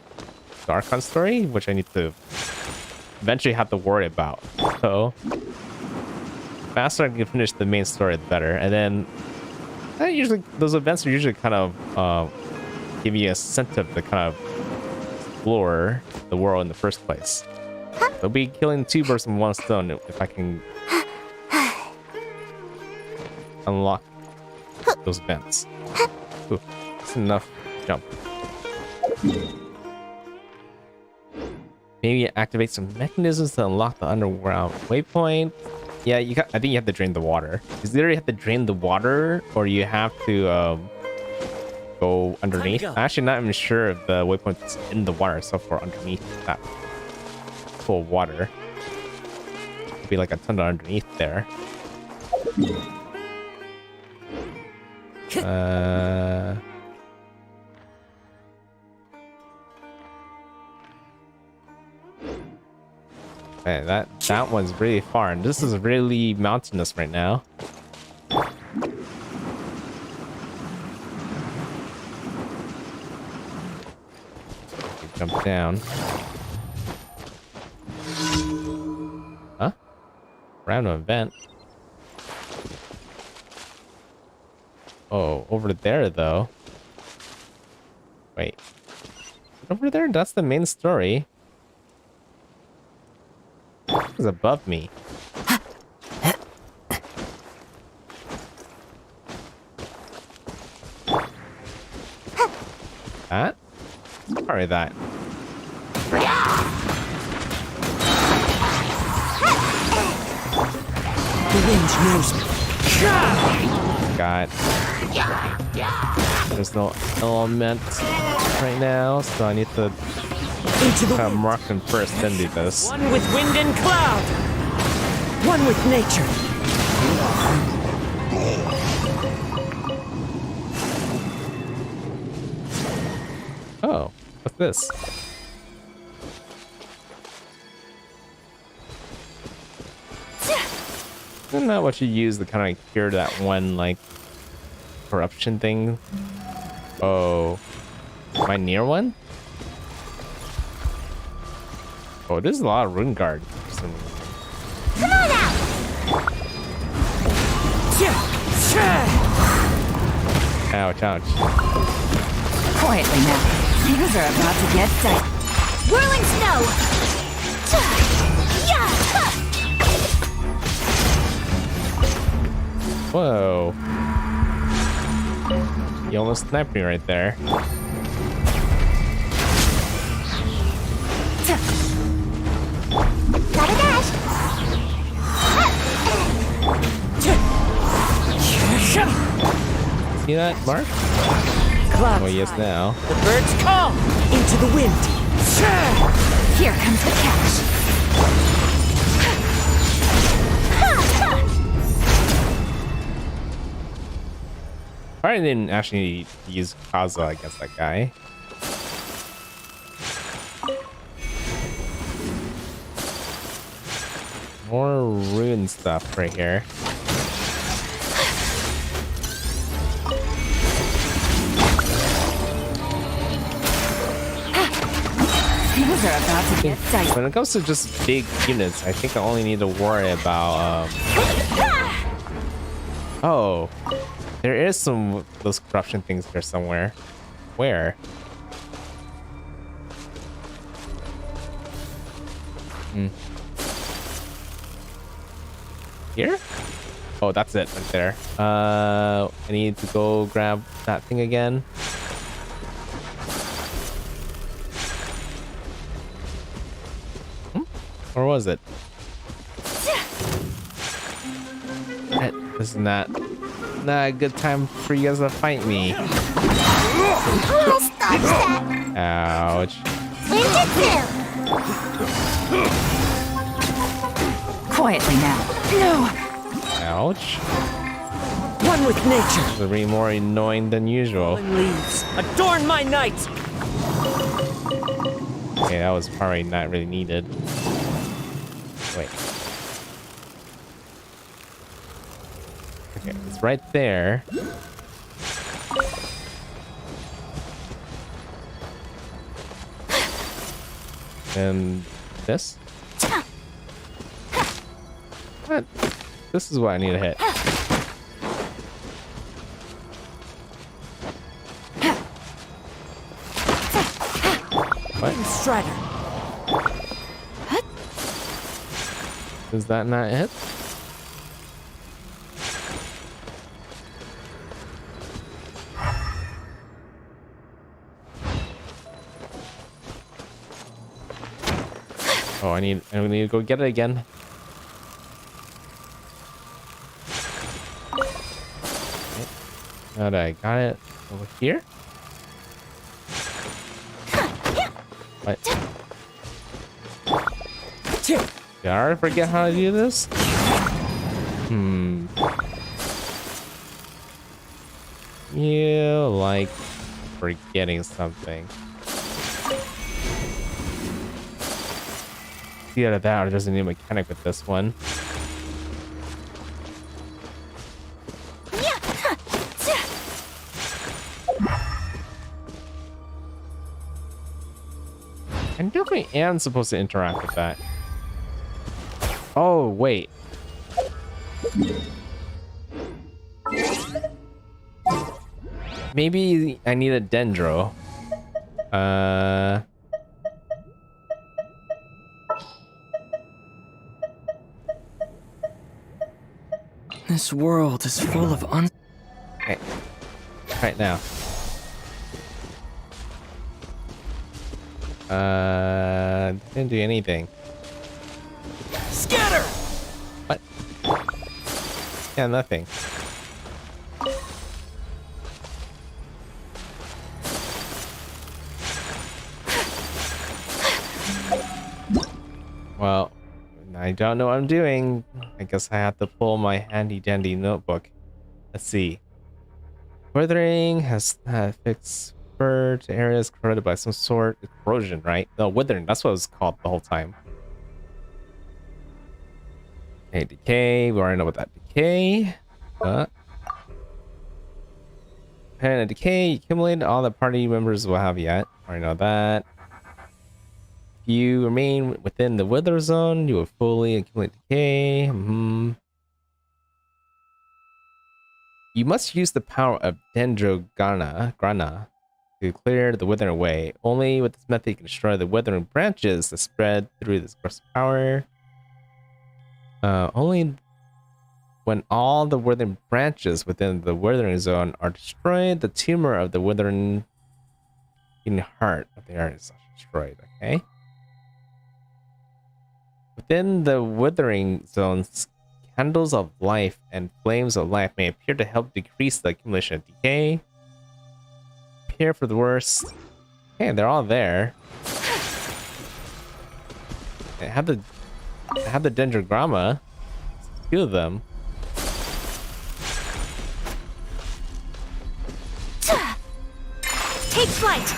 the Archon story, which I need to eventually have to worry about. So, the faster I can finish the main story, the better. And then, those events are usually kind of give you a incentive to kind of explore the world in the first place. I'll be killing two birds with one stone if I can unlock those vents. Ooh, that's enough jump. Maybe activate some mechanisms to unlock the underground waypoint. Yeah, I think you have to drain the water. Is either you have to drain the water or you have to go underneath. I'm actually not even sure if the waypoint's in the water itself or underneath that full water. Could be like a tunnel underneath there. Man, that one's really far, and this is really mountainous right now. Jump down. Huh? Random event. Oh, over there though. Wait. Over there? That's the main story. It's above me. That? Sorry, that. The wind knows me. God. There's no element right now, so I need to Into the wind. mark them first, then do this. One with wind and cloud. One with nature. Oh, what's this? Isn't that what you use to kind of cure that one, like, corruption thing? Oh. Am I near one? Oh, there's a lot of rune guard. Come on out! Ouch, ouch. Quietly now. Things are about to get tight. Whirling snow! Yeah! Whoa. You almost sniped me right there. Gotta dash! See that, Mark? Clouds Oh, yes, high. now. The birds call. Into the wind. Here comes the catch. I didn't actually use Kaza against that guy. More rune stuff right here. Things are about to get tight. When it comes to just big units, I think I only need to worry about oh, there is some of those corruption things there somewhere. Where? Here? Oh, that's it right there. I need to go grab that thing again. Or was it? This is not a good time for you guys to fight me. Oh, stop that! Ouch. Ninjutsu! Quietly now. No. Ouch. One with nature. This is really more annoying than usual. Fallen leaves. Adorn my night. Okay, that was probably not really needed. Wait. Okay, it's right there. And this? What? This is what I need to hit. What? Strider. Does that not hit? Oh, I need to go get it again. Okay. Now that I got it over here. What? Did I already forget how to do this? You like forgetting something. Either that or there's a new mechanic with this one. I definitely am supposed to interact with that. Oh, wait. Maybe I need a dendro. This world is full of Okay. Right now. Didn't do anything. Scatter! What? Yeah, nothing. Well, I don't know what I'm doing. I guess I have to pull my handy dandy notebook. Let's see. Withering has fixed spur to areas corroded by some sort of corrosion, right? No, withering. That's what it was called the whole time. Okay, decay. We already know about that decay. And a decay accumulated. All the party members will have yet. Already know that. If you remain within the wither zone, you will fully accumulate decay. You must use the power of Grana to clear the withering away. Only with this method you can destroy the withering branches that spread through this burst of power. Only when all the withering branches within the withering zone are destroyed, the tumor of the withering heart of the area is destroyed. Okay. Within the withering zones, candles of life and flames of life may appear to help decrease the accumulation of decay. Prepare for the worst. Okay, they're all there. I have the dendrogramma. Two of them. Take flight!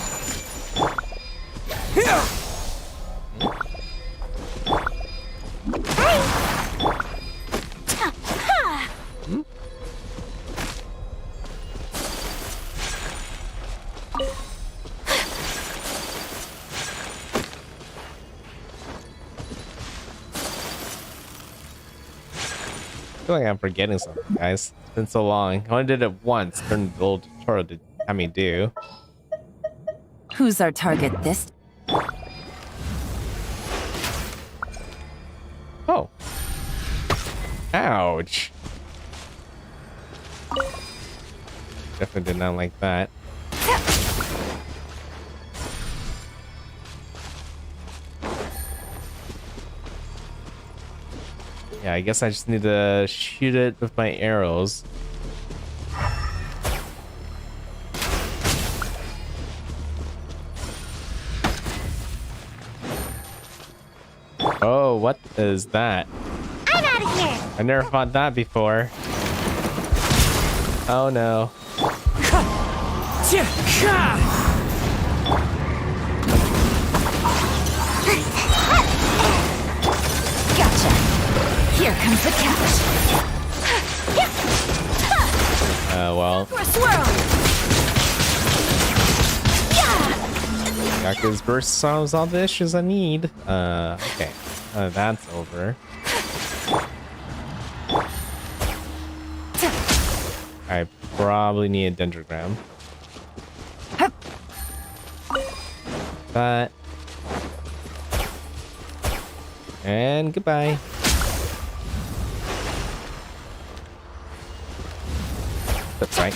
I feel like I'm forgetting something, guys. It's been so long. I only did it once during the old tutorial to have me do. Who's our target this? Oh. Ouch. Definitely did not like that. Yeah, I guess I just need to shoot it with my arrows. Oh, what is that? I'm out of here. I never fought that before. Oh no. Gotcha. Here comes the catch. Well. For a swirl. Yaku's burst solves all the issues I need. Okay. That's over. I probably need a dendrogram. That. And goodbye. That's right.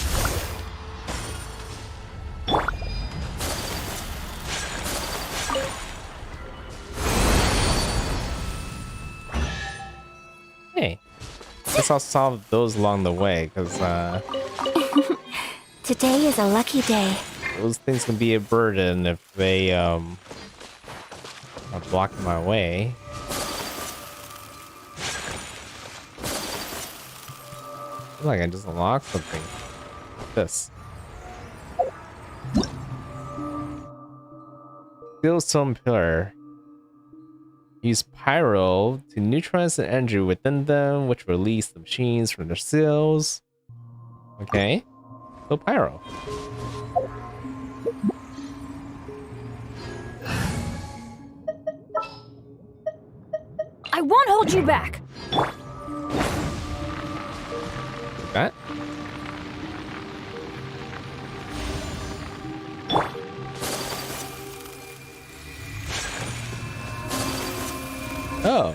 Hey, guess I'll solve those along the way, because Today is a lucky day. those things can be a burden if they are blocking my way. feel like I just unlocked something. This. Steel pillar. Use pyro to neutralize the energy within them, which release the machines from their seals. Okay. So pyro. I won't hold you back. That? Oh,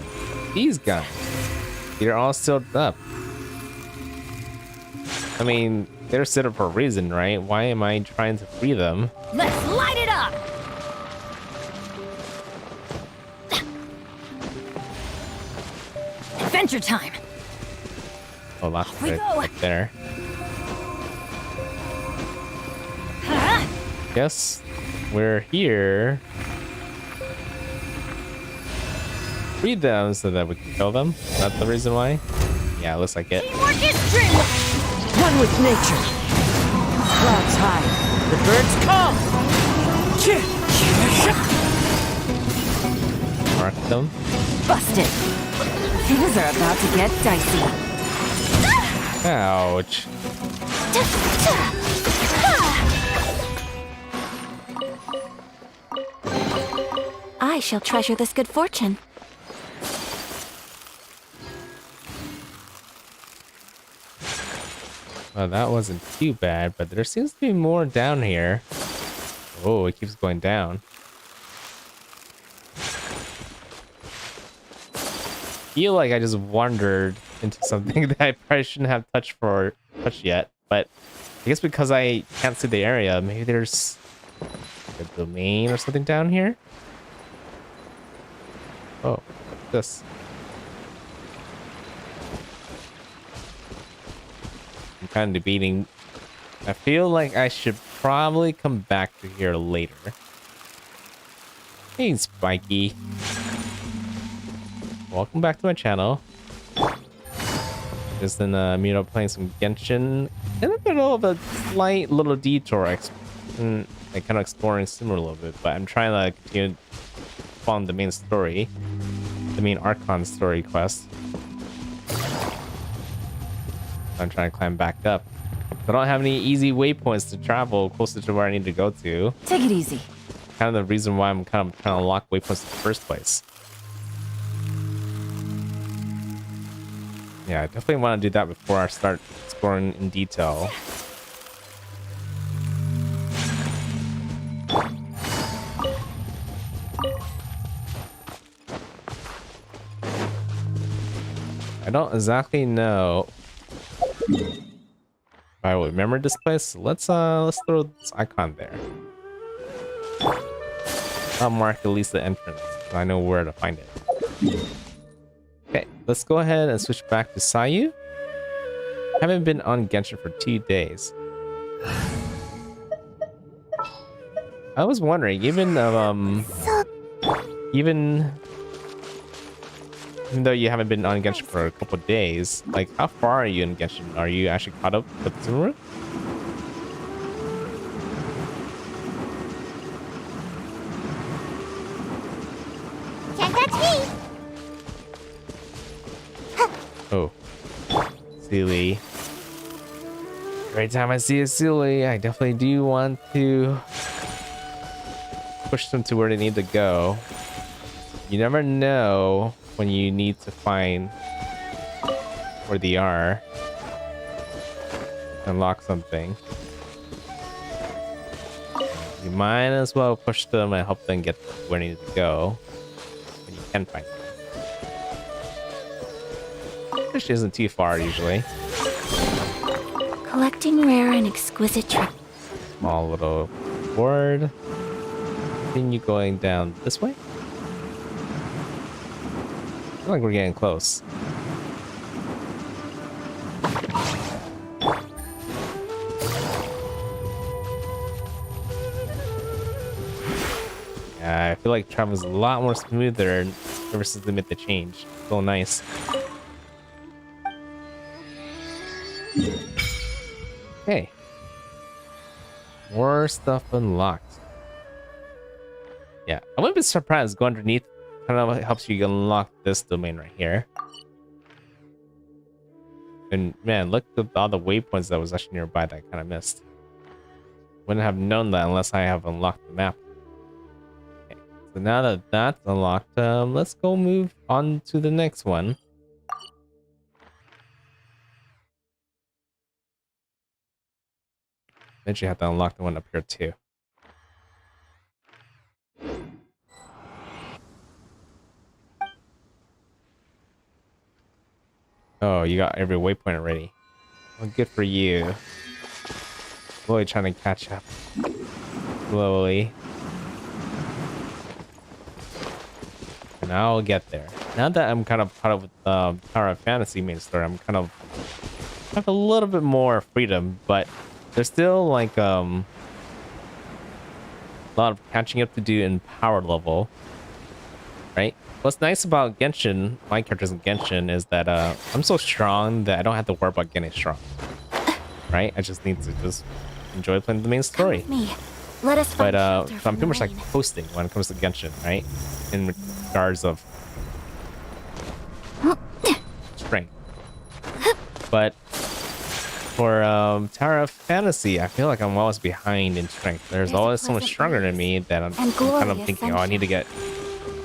these guys. They're all sealed up. I mean, they're set up for a reason, right? Why am I trying to free them? Let's light it up. Adventure time. Oh, lots Off we right go. up there. Huh? Guess we're here. Free them so that we can kill them. That's the reason why? Yeah, looks like it. Teamwork is dreamwork. One with nature. Clouds high. The birds come. Mark them. Busted. Things are about to get dicey. Ouch. I shall treasure this good fortune. Well, that wasn't too bad, but there seems to be more down here. Oh, it keeps going down. Feel like I just wandered into something that I probably shouldn't have touched yet, but I guess because I can't see the area, maybe there's a domain or something down here. Oh, what's this? I'm kind of debating. I feel like I should probably come back to here later. Hey, Spiky. Welcome back to my channel. Just in the middle of playing some Genshin. In the middle of a slight little detour. Like kind of exploring Sumeru a little bit. But I'm trying to continue on the main story. The main Archon story quest. I'm trying to climb back up. I don't have any easy waypoints to travel closer to where I need to go to. Take it easy. Kind of the reason why I'm kind of trying to unlock waypoints in the first place. Yeah, I definitely want to do that before I start exploring in detail. I don't exactly know if I will remember this place. Let's throw this icon there. I'll mark at least the entrance, so I know where to find it. Okay, let's go ahead and switch back to Sayu. Haven't been on Genshin for 2 days. I was wondering, even though you haven't been on Genshin for a couple days, like how far are you in Genshin? Are you actually caught up with Sumeru? Can't catch me! Oh, Sealy. Every time I see a Sealy, I definitely do want to push them to where they need to go. You never know when you need to find where they are. Unlock something. You might as well push them and help them get where they need to go when you can find them. Which isn't too far usually. Collecting rare and exquisite treasures. Small little board. Continue going down this way. I feel like we're getting close. Yeah, I feel like travel's a lot more smoother ever since they made the change. So nice. More stuff unlocked. Yeah, I wouldn't be surprised. Go underneath kind of helps you unlock this domain right here. And man, look at all the waypoints that was actually nearby that I kind of missed. Wouldn't have known that unless I have unlocked the map. Okay, so now that that's unlocked, let's go move on to the next one. Then you have to unlock the one up here too. Oh, you got every waypoint already. Well, good for you. Slowly trying to catch up. Slowly. And I'll get there. Now that I'm kind of caught up with Tower of Fantasy main story, I'm kind of have a little bit more freedom, but there's still like a lot of catching up to do in power level, right? What's nice about Genshin, my characters in Genshin, is that I'm so strong that I don't have to worry about getting strong, right? I just need to just enjoy playing the main story. Me. Let us But find shelter so I'm from pretty much the like rain. coasting when it comes to Genshin, right? In regards of strength. But for Tower of Fantasy, I feel like I'm always behind in strength. There's There's a always someone pleasant stronger than breeze me that I'm and kind of glorious thinking, oh, I need to get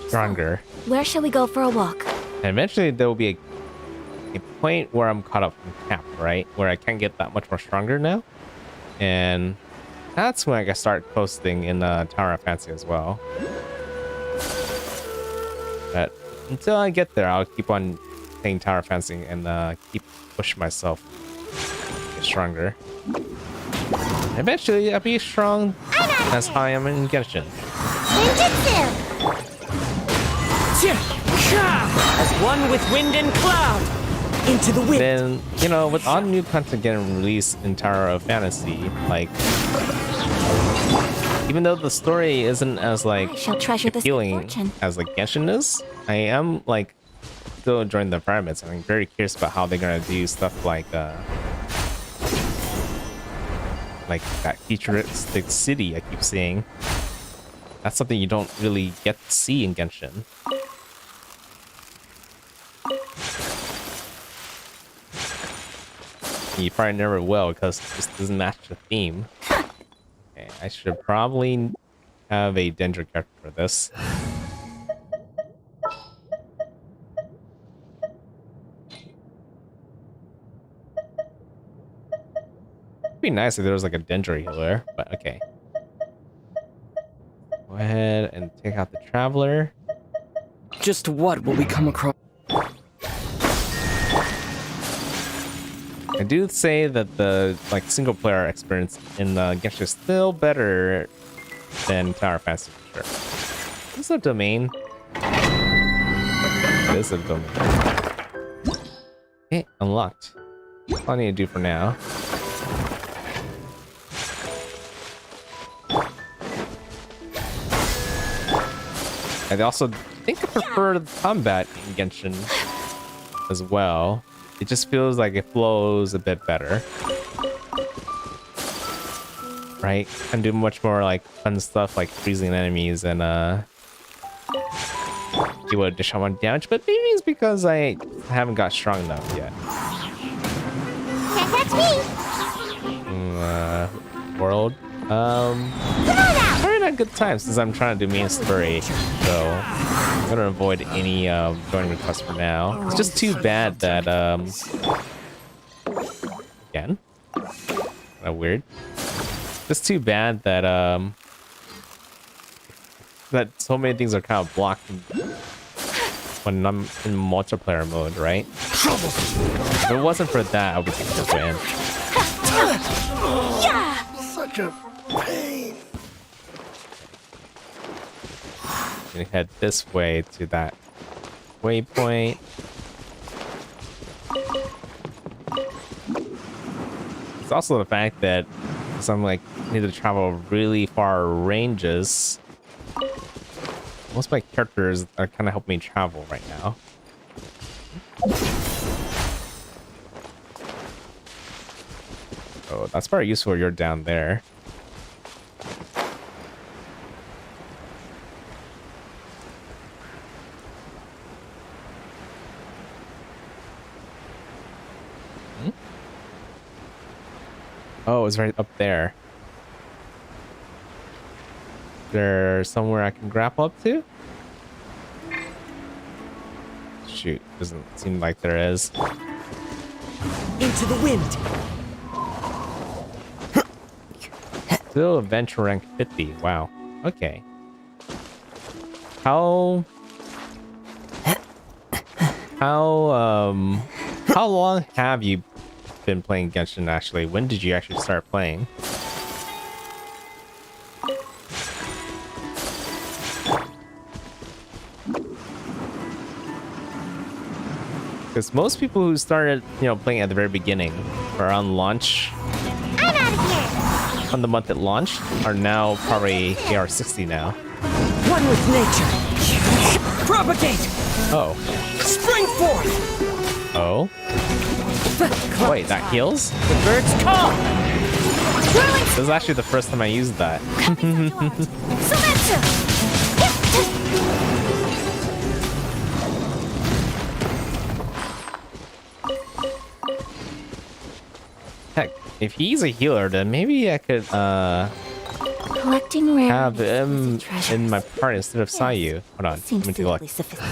stronger. Where shall we go for a walk? And eventually there will be a point where I'm caught up from cap, right? Where I can't get that much more stronger now. And that's when I can start coasting in Tower of Fantasy as well. But until I get there, I'll keep on playing Tower of Fantasy and keep pushing myself to get stronger. Eventually, I'll be strong as how I am in Genshin. Ninjutsu! As one with wind and cloud. Into the wind. Then, you know, with all new content getting released in Tower of Fantasy, like, even though the story isn't as like I shall treasure this good appealing fortune. as like Genshin is, I am like still enjoying the environments, and I'm very curious about how they're gonna do stuff like that futuristic city I keep seeing. That's something you don't really get to see in Genshin. You probably never will because it just doesn't match the theme. Okay, I should probably have a danger character for this. It'd be nice if there was like a danger healer, but okay. Go ahead and take out the traveler. Just what will we come across? I do say that the like single player experience in Genshin is still better than Tower of Fantasy for sure. Is this a domain? It is a domain. Okay, unlocked. That's all I need to do for now. I also think I prefer the combat in Genshin as well. It just feels like it flows a bit better. Right? Can do much more like fun stuff like freezing enemies and do additional damage, but maybe it's because I haven't got strong enough yet. Can't catch me! World. Probably not a good time since I'm trying to do main story, so I'm gonna avoid any joining requests for now. It's just too bad that again, kind of weird. Just too bad that that so many things are kind of blocked when I'm in multiplayer mode, right? If it wasn't for that, I would take the win. Such a pain. Gonna head this way to that waypoint. It's also the fact that some like need to travel really far ranges. Most of my characters are kind of helping me travel right now. Oh, that's very useful. You're down there. Oh, it's right up there. Is there somewhere I can grapple up to? Shoot, doesn't seem like there is. Into the wind. Still adventure rank 50. Wow. Okay. How long have you been playing Genshin actually? When did you actually start playing? Because most people who started, playing at the very beginning or on launch, I'm out of here. on the month it launched, are now probably AR60 now. One with nature. Propagate. Oh. Spring forth. Oh. Wait, that heals? The birds come. This is actually the first time I used that. Sumetsu! Heck, if he's a healer, then maybe I could Collecting rare have him in my party instead of Sayu. Hold on, let me take a look. Sophisticated.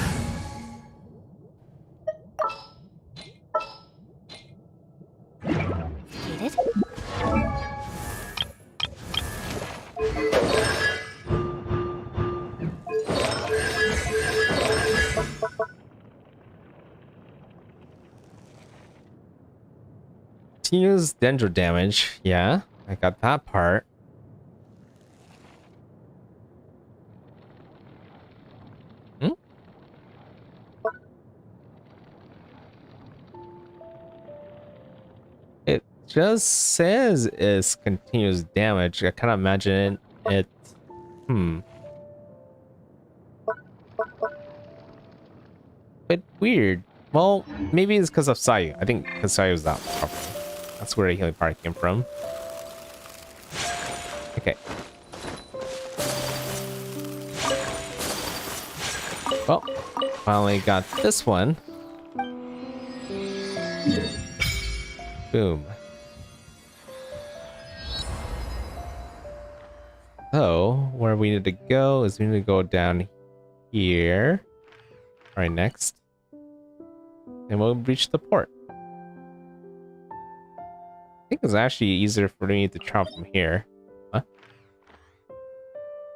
Continuous dendro damage. Yeah, I got that part. It just says it's continuous damage. I kind of imagine it. Bit weird. Well, maybe it's because of Sayu. I think because Sayu's out. Probably. That's where the healing part came from. Okay. Well, finally got this one. Boom. So, where we need to go is we need to go down here. Right next. And we'll reach the port. I think it's actually easier for me to travel from here. Huh?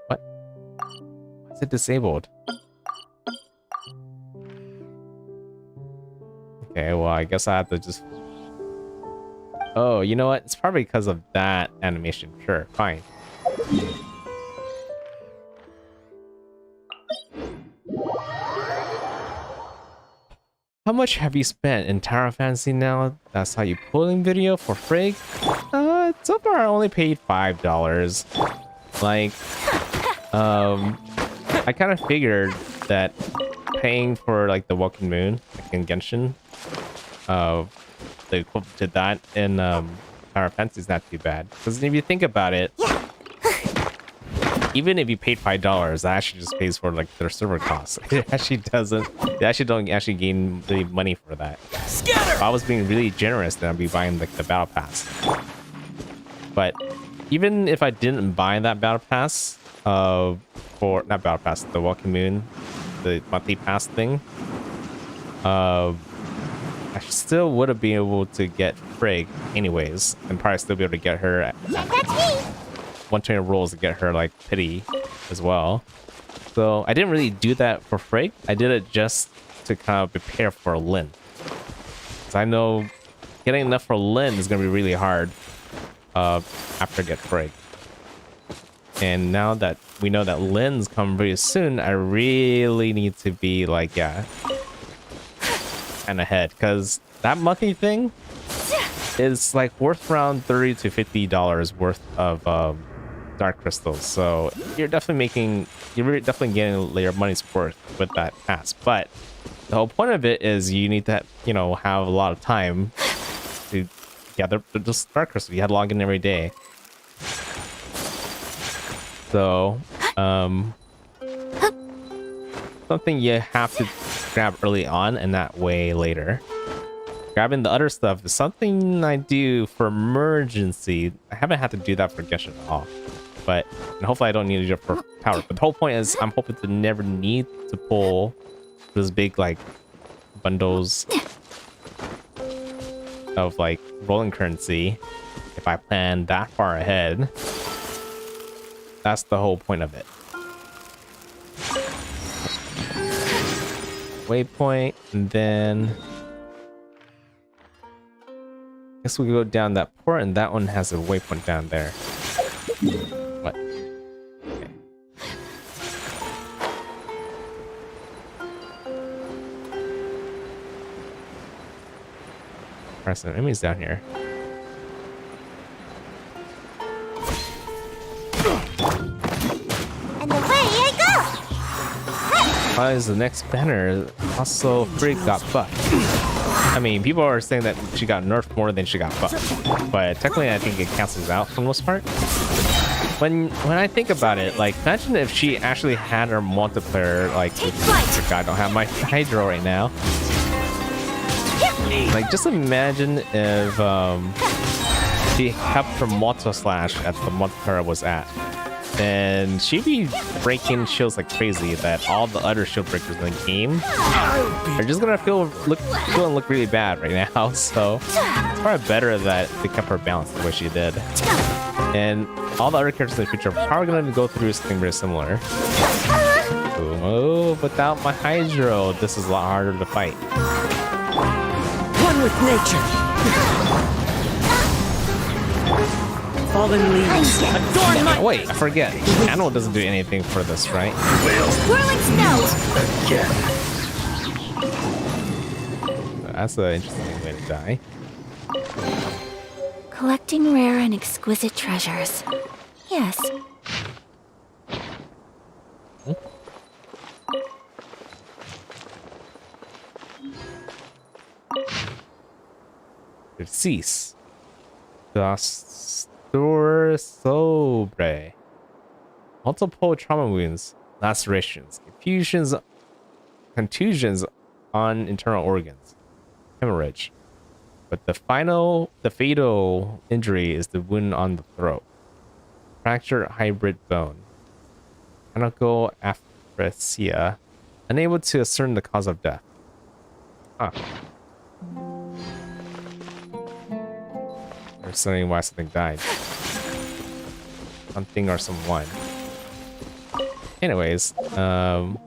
What? Why is it disabled? Okay, well, I guess I have to just... Oh, you know what? It's probably because of that animation. Sure, fine. How much have you spent in Tower Fantasy now? That's how you pulling video for Frigg? So far I only paid $5. Like, I kind of figured that paying for like the Walking Moon, like in Genshin, the equivalent to that in Tower Fantasy is not too bad. Because if you think about it, even if you paid $5, that actually just pays for like their server costs. It actually doesn't. They actually don't actually gain the money for that. If I was being really generous, then I'd be buying like the battle pass. But even if I didn't buy that battle pass, for not battle pass, the Walking Moon, the monthly pass thing, I still would have been able to get Frigg anyways, and probably still be able to get her at That's me. 120 rolls to get her like pity as well. So I didn't really do that for Frigg. I did it just to kind of prepare for Lyn. So I know getting enough for Lyn is gonna be really hard after I get Frigg. And now that we know that Lyn's coming pretty soon, I really need to be like, yeah, and ahead, because that monthly thing is like worth around $30 to $50 worth of dark crystals. So you're definitely getting your money's worth with that pass. But the whole point of it is you need to, have a lot of time to gather those dark crystals. You had to log in every day. So, something you have to grab early on and that way later. Grabbing the other stuff is something I do for emergency. I haven't had to do that for Genshin at all. But and hopefully I don't need to do it for power. But the whole point is I'm hoping to never need to pull those big like bundles of like rolling currency if I plan that far ahead. That's the whole point of it. Waypoint, and then I guess we go down that port, and that one has a waypoint down there. What? Okay. There's some enemies down here. And away I go! Why is the next banner also Frigg got buffed? I mean, people are saying that she got nerfed more than she got buffed, but technically I think it cancels out for the most part. When I think about it, like imagine if she actually had her multiplayer, like God, I don't have my Hydro right now. Like just imagine if she kept her multi slash at the multiplayer was at. And she'd be breaking shields like crazy that all the other shield breakers in the game are just gonna feel and look really bad right now. So it's probably better that they kept her balanced the way she did. And all the other characters in the future are probably gonna go through something very similar. Oh, without my Hydro, this is a lot harder to fight. One with nature. Fallen leaves adorn my... Oh, wait, I forget. Animal doesn't do anything for this, right? Whirling snow! That's an interesting way to die. Collecting rare and exquisite treasures. Yes. Cease. Sobre. Multiple trauma wounds, lacerations, contusions on internal organs, hemorrhage. But the fatal injury is the wound on the throat. Fractured hybrid bone. Mechanical asphyxia. Unable to ascertain the cause of death. Huh. Or something why something died. Something or someone. Anyways, from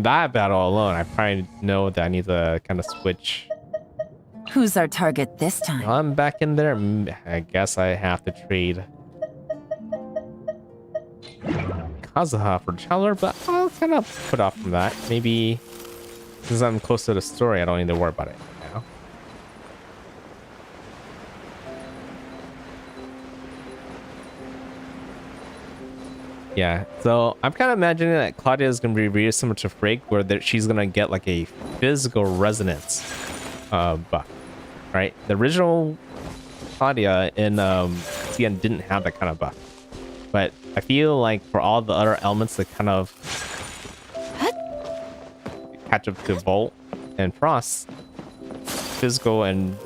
that battle alone, I probably know that I need to kind of switch. Who's our target this time? I'm back in there. I guess I have to trade Kazuha for Chandler, but I'll kind of put off from that. Maybe since I'm close to the story, I don't need to worry about it now. Yeah, so I'm kind of imagining that Claudia is going to be really similar to Frigg, where she's going to get like a physical resonance buff, right? The original Claudia in CN didn't have that kind of buff, but I feel like for all the other elements that kind of catch up to Volt and Frost, physical and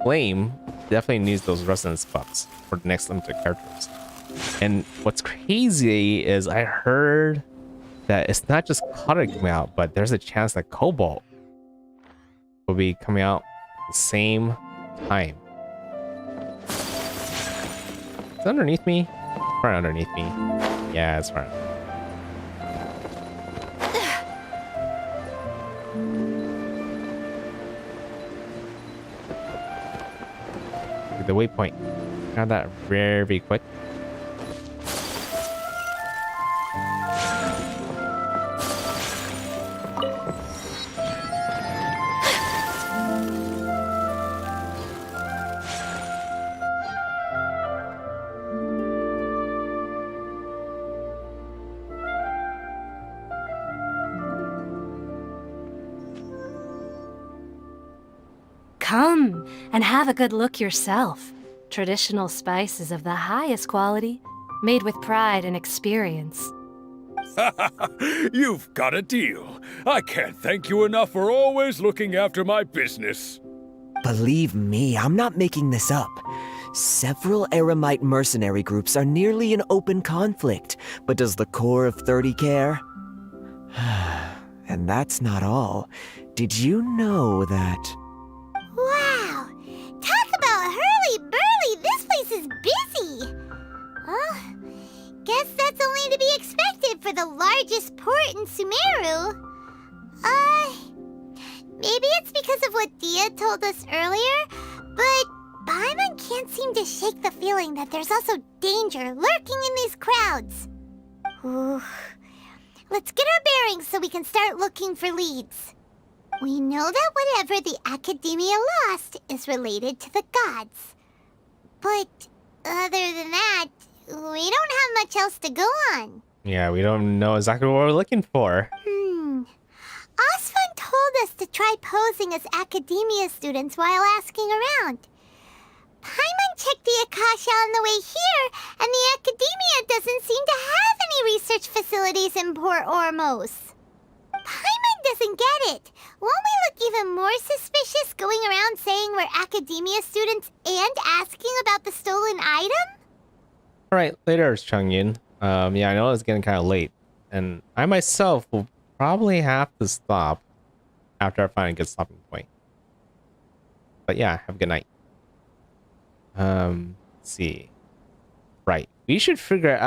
Flame definitely needs those resonance buffs for the next limited characters. And what's crazy is I heard that it's not just Claudia coming out, but there's a chance that Cobalt will be coming out at the same time. Is it underneath me? It's right underneath me. Yeah, it's right. The waypoint. Got that very quick. Come and have a good look yourself. Traditional spices of the highest quality, made with pride and experience. You've got a deal. I can't thank you enough for always looking after my business. Believe me, I'm not making this up. Several Eremite mercenary groups are nearly in open conflict, but does the core of 30 care? And that's not all. Did you know that... Wow! Talk about hurly-burly! This place is busy! Well, guess that's only to be expected for the largest port in Sumeru. Maybe it's because of what Dia told us earlier, but Paimon can't seem to shake the feeling that there's also danger lurking in these crowds. Ooh. Let's get our bearings so we can start looking for leads. We know that whatever the Academia lost is related to the gods. But other than that, we don't have much else to go on. Yeah, we don't know exactly what we're looking for. Osfun told us to try posing as Academia students while asking around. Paimon checked the Akasha on the way here, and the Academia doesn't seem to have any research facilities in Port Ormos. Paimon doesn't get it. Won't we look even more suspicious going around saying we're Academia students and asking about the stolen item? Alright, later, Chungyun. Yeah, I know it's getting kind of late. And I myself will probably have to stop after I find a good stopping point. But yeah, have a good night. Let's see. Right. We should figure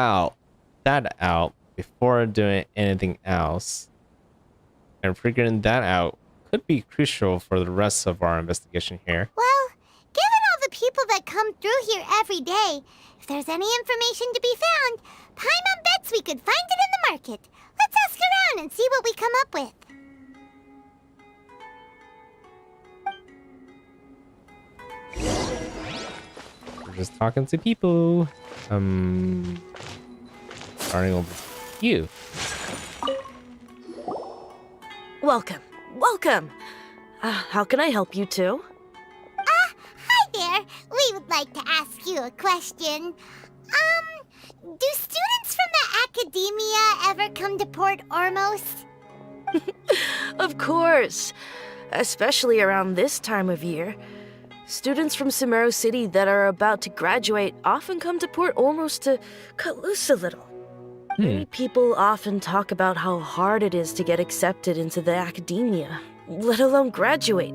that out before doing anything else. And figuring that out could be crucial for the rest of our investigation here. Well, given all the people that come through here every day, if there's any information to be found, Paimon bets we could find it in the market. Let's ask around and see what we come up with. We're just talking to people. Starting over with you. Welcome. Welcome. How can I help you two? Hi there. We would like to ask you a question. Do students from the Academia ever come to Port Ormos? Of course. Especially around this time of year. Students from Sumeru City that are about to graduate often come to Port Ormos to cut loose a little. Many people often talk about how hard it is to get accepted into the Academia, let alone graduate.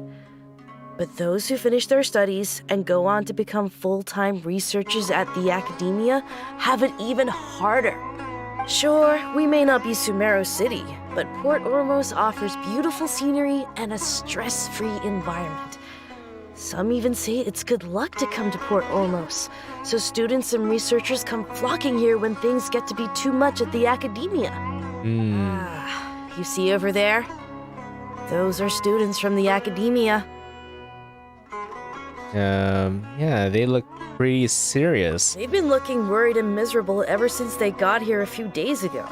But those who finish their studies and go on to become full-time researchers at the Academia have it even harder. Sure, we may not be Sumeru City, but Port Ormos offers beautiful scenery and a stress-free environment. Some even say it's good luck to come to Port Ormos, so students and researchers come flocking here when things get to be too much at the Academia. You see over there? Those are students from the Academia. Yeah, they look pretty serious. They've been looking worried and miserable ever since they got here a few days ago.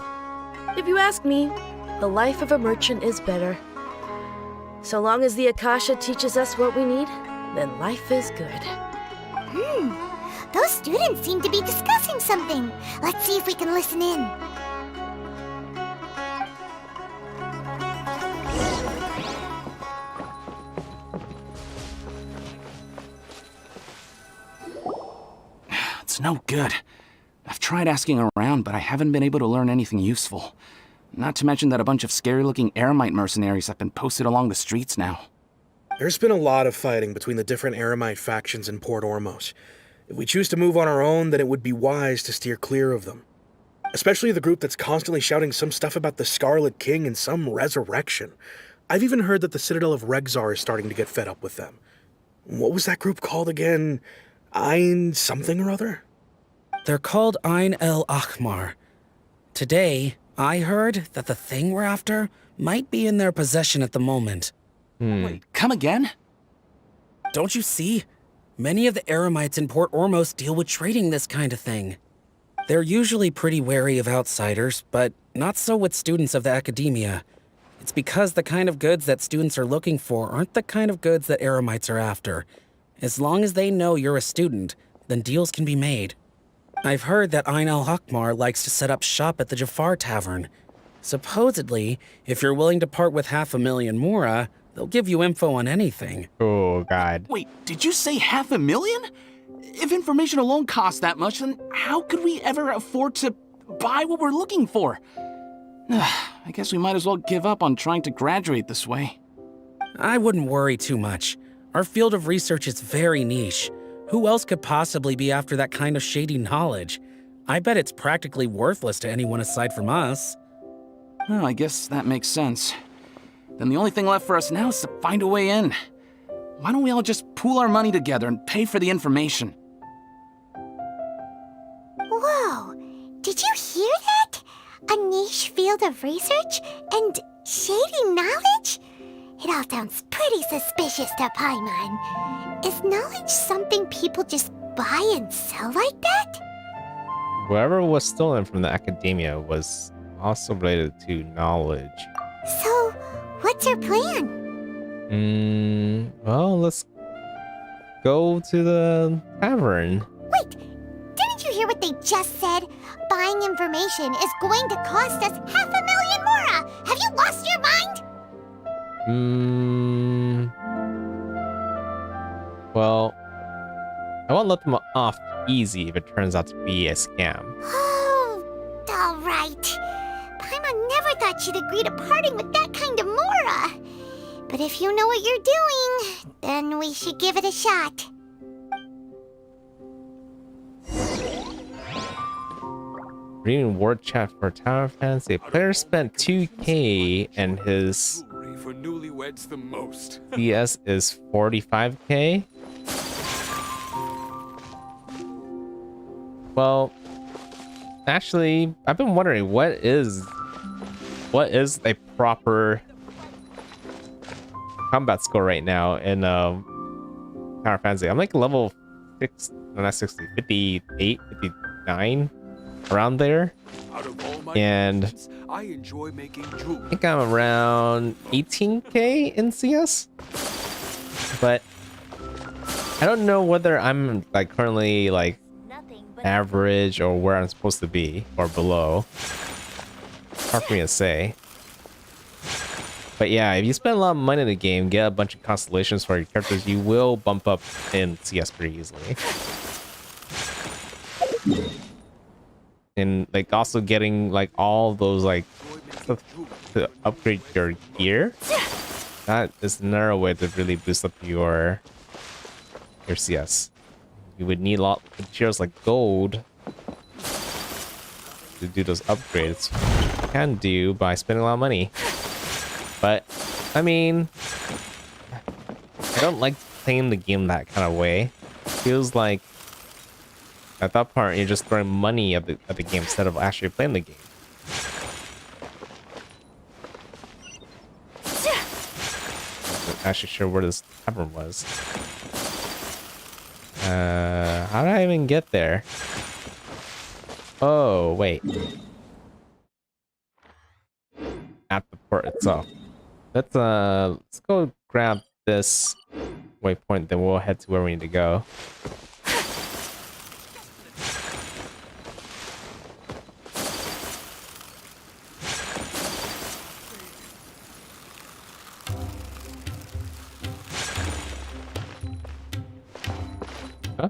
If you ask me, the life of a merchant is better. So long as the Akasha teaches us what we need, then life is good. Those students seem to be discussing something. Let's see if we can listen in. It's no good. I've tried asking around, but I haven't been able to learn anything useful. Not to mention that a bunch of scary-looking Eremite mercenaries have been posted along the streets now. There's been a lot of fighting between the different Eremite factions in Port Ormos. If we choose to move on our own, then it would be wise to steer clear of them. Especially the group that's constantly shouting some stuff about the Scarlet King and some resurrection. I've even heard that the Citadel of Regzar is starting to get fed up with them. What was that group called again? Ein something or other? They're called Ein El Akhmar. Today, I heard that the thing we're after might be in their possession at the moment. Wait, come again? Don't you see? Many of the Eremites in Port Ormos deal with trading this kind of thing. They're usually pretty wary of outsiders, but not so with students of the Academia. It's because the kind of goods that students are looking for aren't the kind of goods that Eremites are after. As long as they know you're a student, then deals can be made. I've heard that Ein El Hakmar likes to set up shop at the Jafar Tavern. Supposedly, if you're willing to part with 500,000 mora, they'll give you info on anything. Oh, God. Wait, did you say 500,000? If information alone costs that much, then how could we ever afford to buy what we're looking for? I guess we might as well give up on trying to graduate this way. I wouldn't worry too much. Our field of research is very niche. Who else could possibly be after that kind of shady knowledge? I bet it's practically worthless to anyone aside from us. Well, I guess that makes sense. Then the only thing left for us now is to find a way in. Why don't we all just pool our money together and pay for the information? Whoa! Did you hear that? A niche field of research and shady knowledge? It all sounds pretty suspicious to Paimon. Is knowledge something people just buy and sell like that? Whoever was stolen from the academia was also related to knowledge. So, what's your plan? Well, let's go to the tavern. Wait, didn't you hear what they just said? Buying information is going to cost us 500,000 mora! Have you lost your mind? Well, I won't let them off easy if it turns out to be a scam. Oh, alright. Paimon never thought she'd agree to parting with that kind of mora. But if you know what you're doing, then we should give it a shot. Reading word chat for Tower Fantasy. A player spent 2k and his For newlyweds the most. CS is 45k. Well, actually, I've been wondering what is a proper combat score right now in Tower Fantasy. I'm like level 58, 59, around there. And I enjoy making I jewelry. think I'm around 18k in CS. But I don't know whether I'm like currently like average or where I'm supposed to be or below. Hard for me to say. But yeah, if you spend a lot of money in the game, get a bunch of constellations for your characters, you will bump up in CS pretty easily. And like also getting like all those like stuff to upgrade your gear, that is another way to really boost up your CS. You would need a lot of materials like gold to do those upgrades. You can do by spending a lot of money. But I mean, I don't like playing the game that kind of way. It feels like at that part you're just throwing money at the game instead of actually playing the game. I'm not actually sure where this tavern was. How did I even get there? Oh, wait. At the port itself. Let's go grab this waypoint, then we'll head to where we need to go. Huh?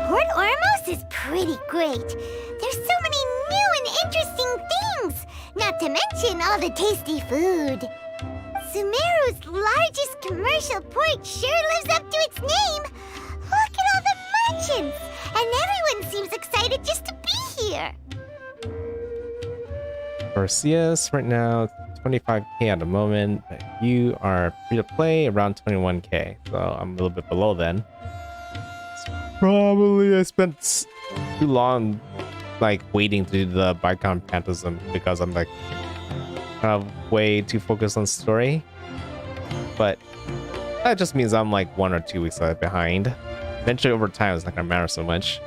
Port Ormos is pretty great. There's so many new and interesting things, not to mention all the tasty food. Sumeru's largest commercial port sure lives up to its name. Look at all the merchants, and everyone seems excited just to be here. For CS right now, 25k at the moment, but you are free to play around 21k, so I'm a little bit below then. Probably I spent too long like waiting to do the Bicon Phantasm because I'm like kind of way too focused on story, but that just means I'm like 1 or 2 weeks behind. Eventually over time it's not gonna matter so much.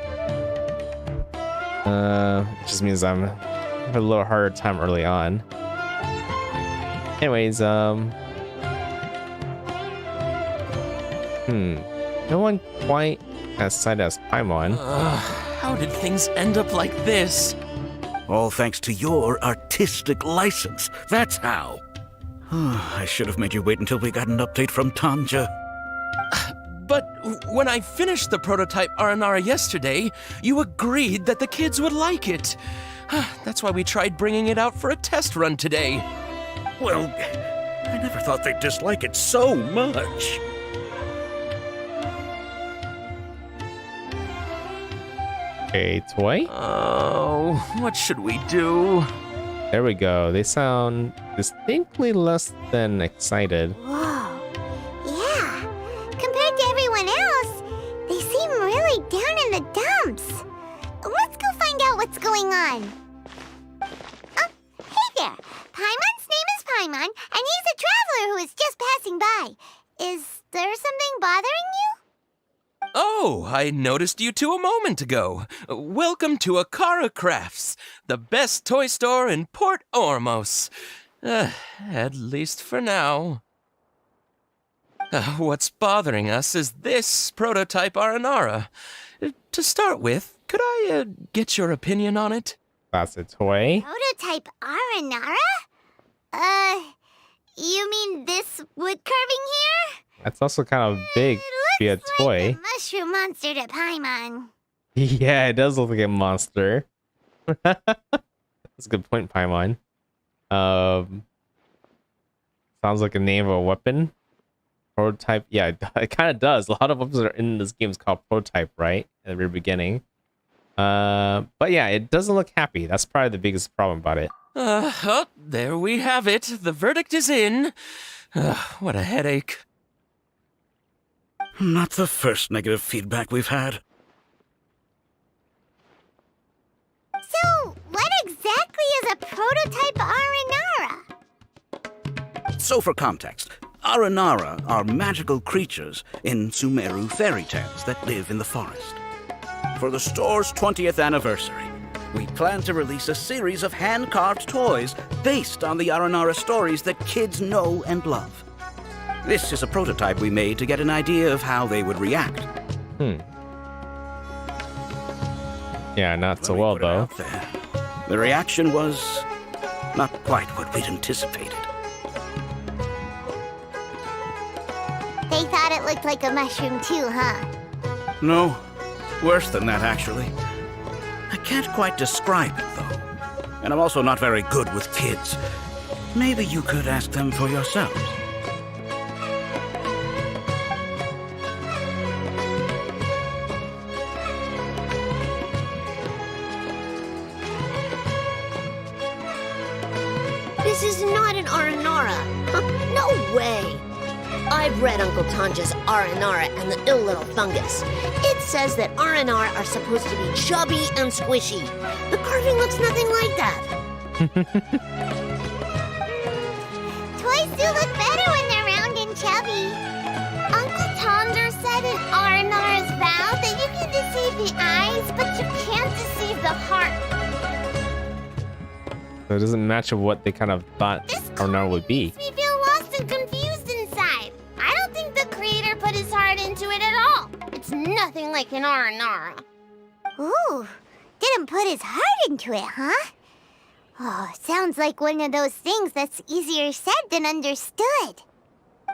It just means I'm having a little harder time early on. Anyways, no one quite as excited as Paimon. How did things end up like this? All thanks to your artistic license. That's how. I should have made you wait until we got an update from Tanja. But when I finished the prototype Aranara yesterday, you agreed that the kids would like it. That's why we tried bringing it out for a test run today. Well, I never thought they'd dislike it so much. A toy? Oh, what should we do? There we go. They sound distinctly less than excited. Whoa. Yeah. Compared to everyone else, they seem really down in the dumps. Let's go find out what's going on. Oh, hey there. Paimon's name is Paimon, and he's a traveler who is just passing by. Is there something bothering you? Oh, I noticed you two a moment ago. Welcome to Akara Crafts, the best toy store in Port Ormos. At least for now. What's bothering us is this prototype Aranara. To start with, could I get your opinion on it? That's a toy? Prototype Aranara? You mean this wood carving here? That's also kind of big to be a toy. Like a mushroom monster to Paimon. Yeah, it does look like a monster. That's a good point, Paimon. Sounds like a name of a weapon. Prototype. Yeah, it kind of does. A lot of weapons are in this game is called prototype, right? At the very beginning. But yeah, it doesn't look happy. That's probably the biggest problem about it. Oh, there we have it. The verdict is in. What a headache. Not the first negative feedback we've had. So, what exactly is a prototype Aranara? So for context, Aranara are magical creatures in Sumeru fairy tales that live in the forest. For the store's 20th anniversary, we plan to release a series of hand-carved toys based on the Aranara stories that kids know and love. This is a prototype we made to get an idea of how they would react. Yeah, not so well, though. The reaction was not quite what we'd anticipated. They thought it looked like a mushroom too, huh? No, worse than that, actually. I can't quite describe it, though. And I'm also not very good with kids. Maybe you could ask them for yourselves. This is not an Aranara. No way. I've read Uncle Tanja's Aranara and the Ill Little Fungus. It says that Aranara are supposed to be chubby and squishy. The carving looks nothing like that. Toys do look better when they're round and chubby. Uncle Tanja said in Aranara's vow that you can deceive the eyes, but you can't deceive the heart. So it doesn't match with what they kind of thought Aranara would be. Makes me feel lost and confused inside. I don't think the creator put his heart into it at all. It's nothing like an Aranara. Ooh, didn't put his heart into it, huh? Oh, sounds like one of those things that's easier said than understood.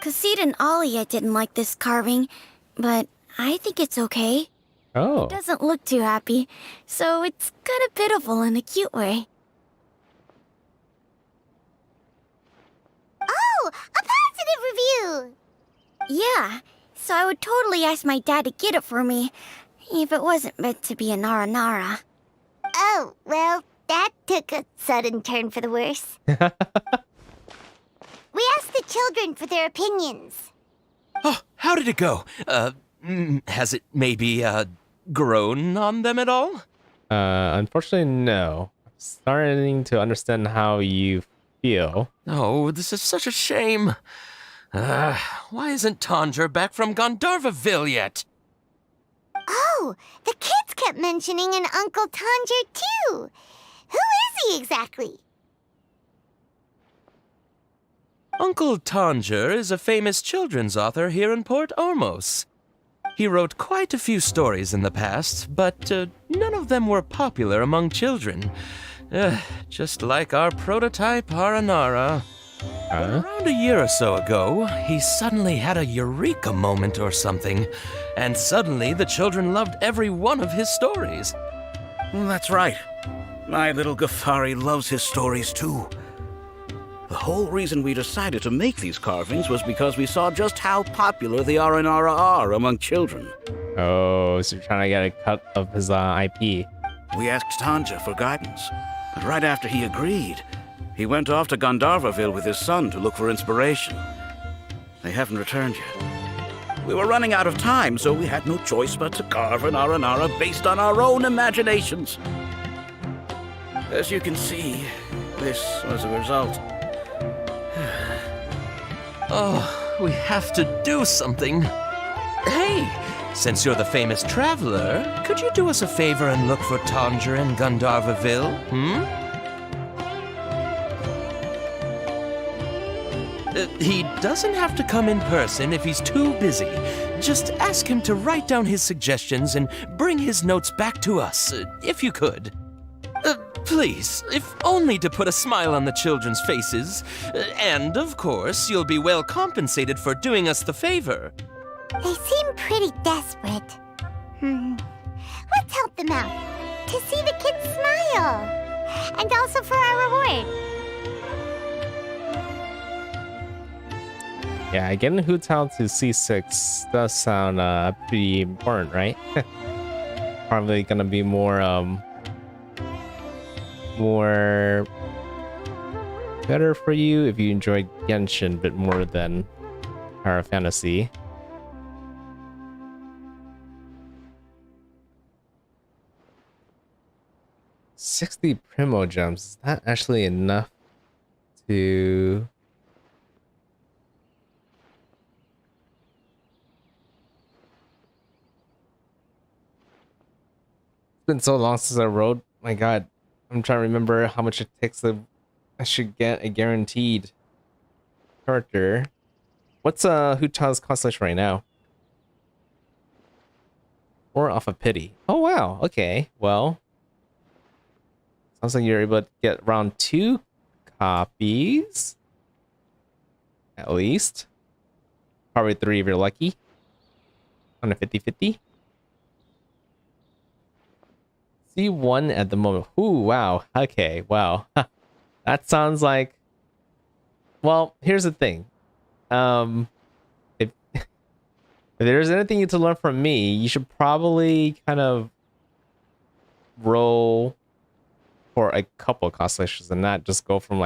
Kassid and Alia didn't like this carving, but I think it's okay. Oh. It doesn't look too happy, so it's kind of pitiful in a cute way. Oh, a positive review! Yeah, so I would totally ask my dad to get it for me, if it wasn't meant to be a Nara. Oh, well, that took a sudden turn for the worse. We asked the children for their opinions. Oh, how did it go? Has it maybe, grown on them at all? Unfortunately, no. I'm starting to understand how you feel. Oh, this is such a shame. Why isn't Tanja back from Gandharvaville yet? Oh, the kids kept mentioning an Uncle Tanja, too. Who is he exactly? Uncle Tanja is a famous children's author here in Port Ormos. He wrote quite a few stories in the past, but none of them were popular among children. Just like our prototype Aranara. Around a year or so ago, he suddenly had a eureka moment or something, and suddenly the children loved every one of his stories. That's right. My little Ghaffari loves his stories too. The whole reason we decided to make these carvings was because we saw just how popular the Aranara are among children. Oh, so you're trying to get a cut of his IP. We asked Tanja for guidance, but right after he agreed, he went off to Gandharvaville with his son to look for inspiration. They haven't returned yet. We were running out of time, so we had no choice but to carve an Aranara based on our own imaginations. As you can see, this was a result. Oh, we have to do something. Hey, since you're the famous traveler, could you do us a favor and look for Tanja in Gandharvaville, He doesn't have to come in person if he's too busy. Just ask him to write down his suggestions and bring his notes back to us, if you could. Please, if only to put a smile on the children's faces. And, of course, you'll be well compensated for doing us the favor. They seem pretty desperate. Let's help them out. To see the kids smile. And also for our reward. Yeah, getting Hu Tao to C6 does sound pretty important, right? Probably gonna be more better for you if you enjoy Genshin a bit more than Power Fantasy. $60 Primo Gems, is that actually enough to... It's been so long since I rode. My god, I'm trying to remember how much it takes to I should get a guaranteed character. What's Hu Tao's constellation right now? Or off of pity. Oh wow, okay. Well, sounds like you're able to get around 2 copies. At least. Probably 3 if you're lucky. On a 50-50. C1 at the moment. Ooh, wow. Okay, wow. That sounds like... Well, here's the thing. If there's anything you to learn from me, you should probably kind of roll for a couple of constellations and not just go from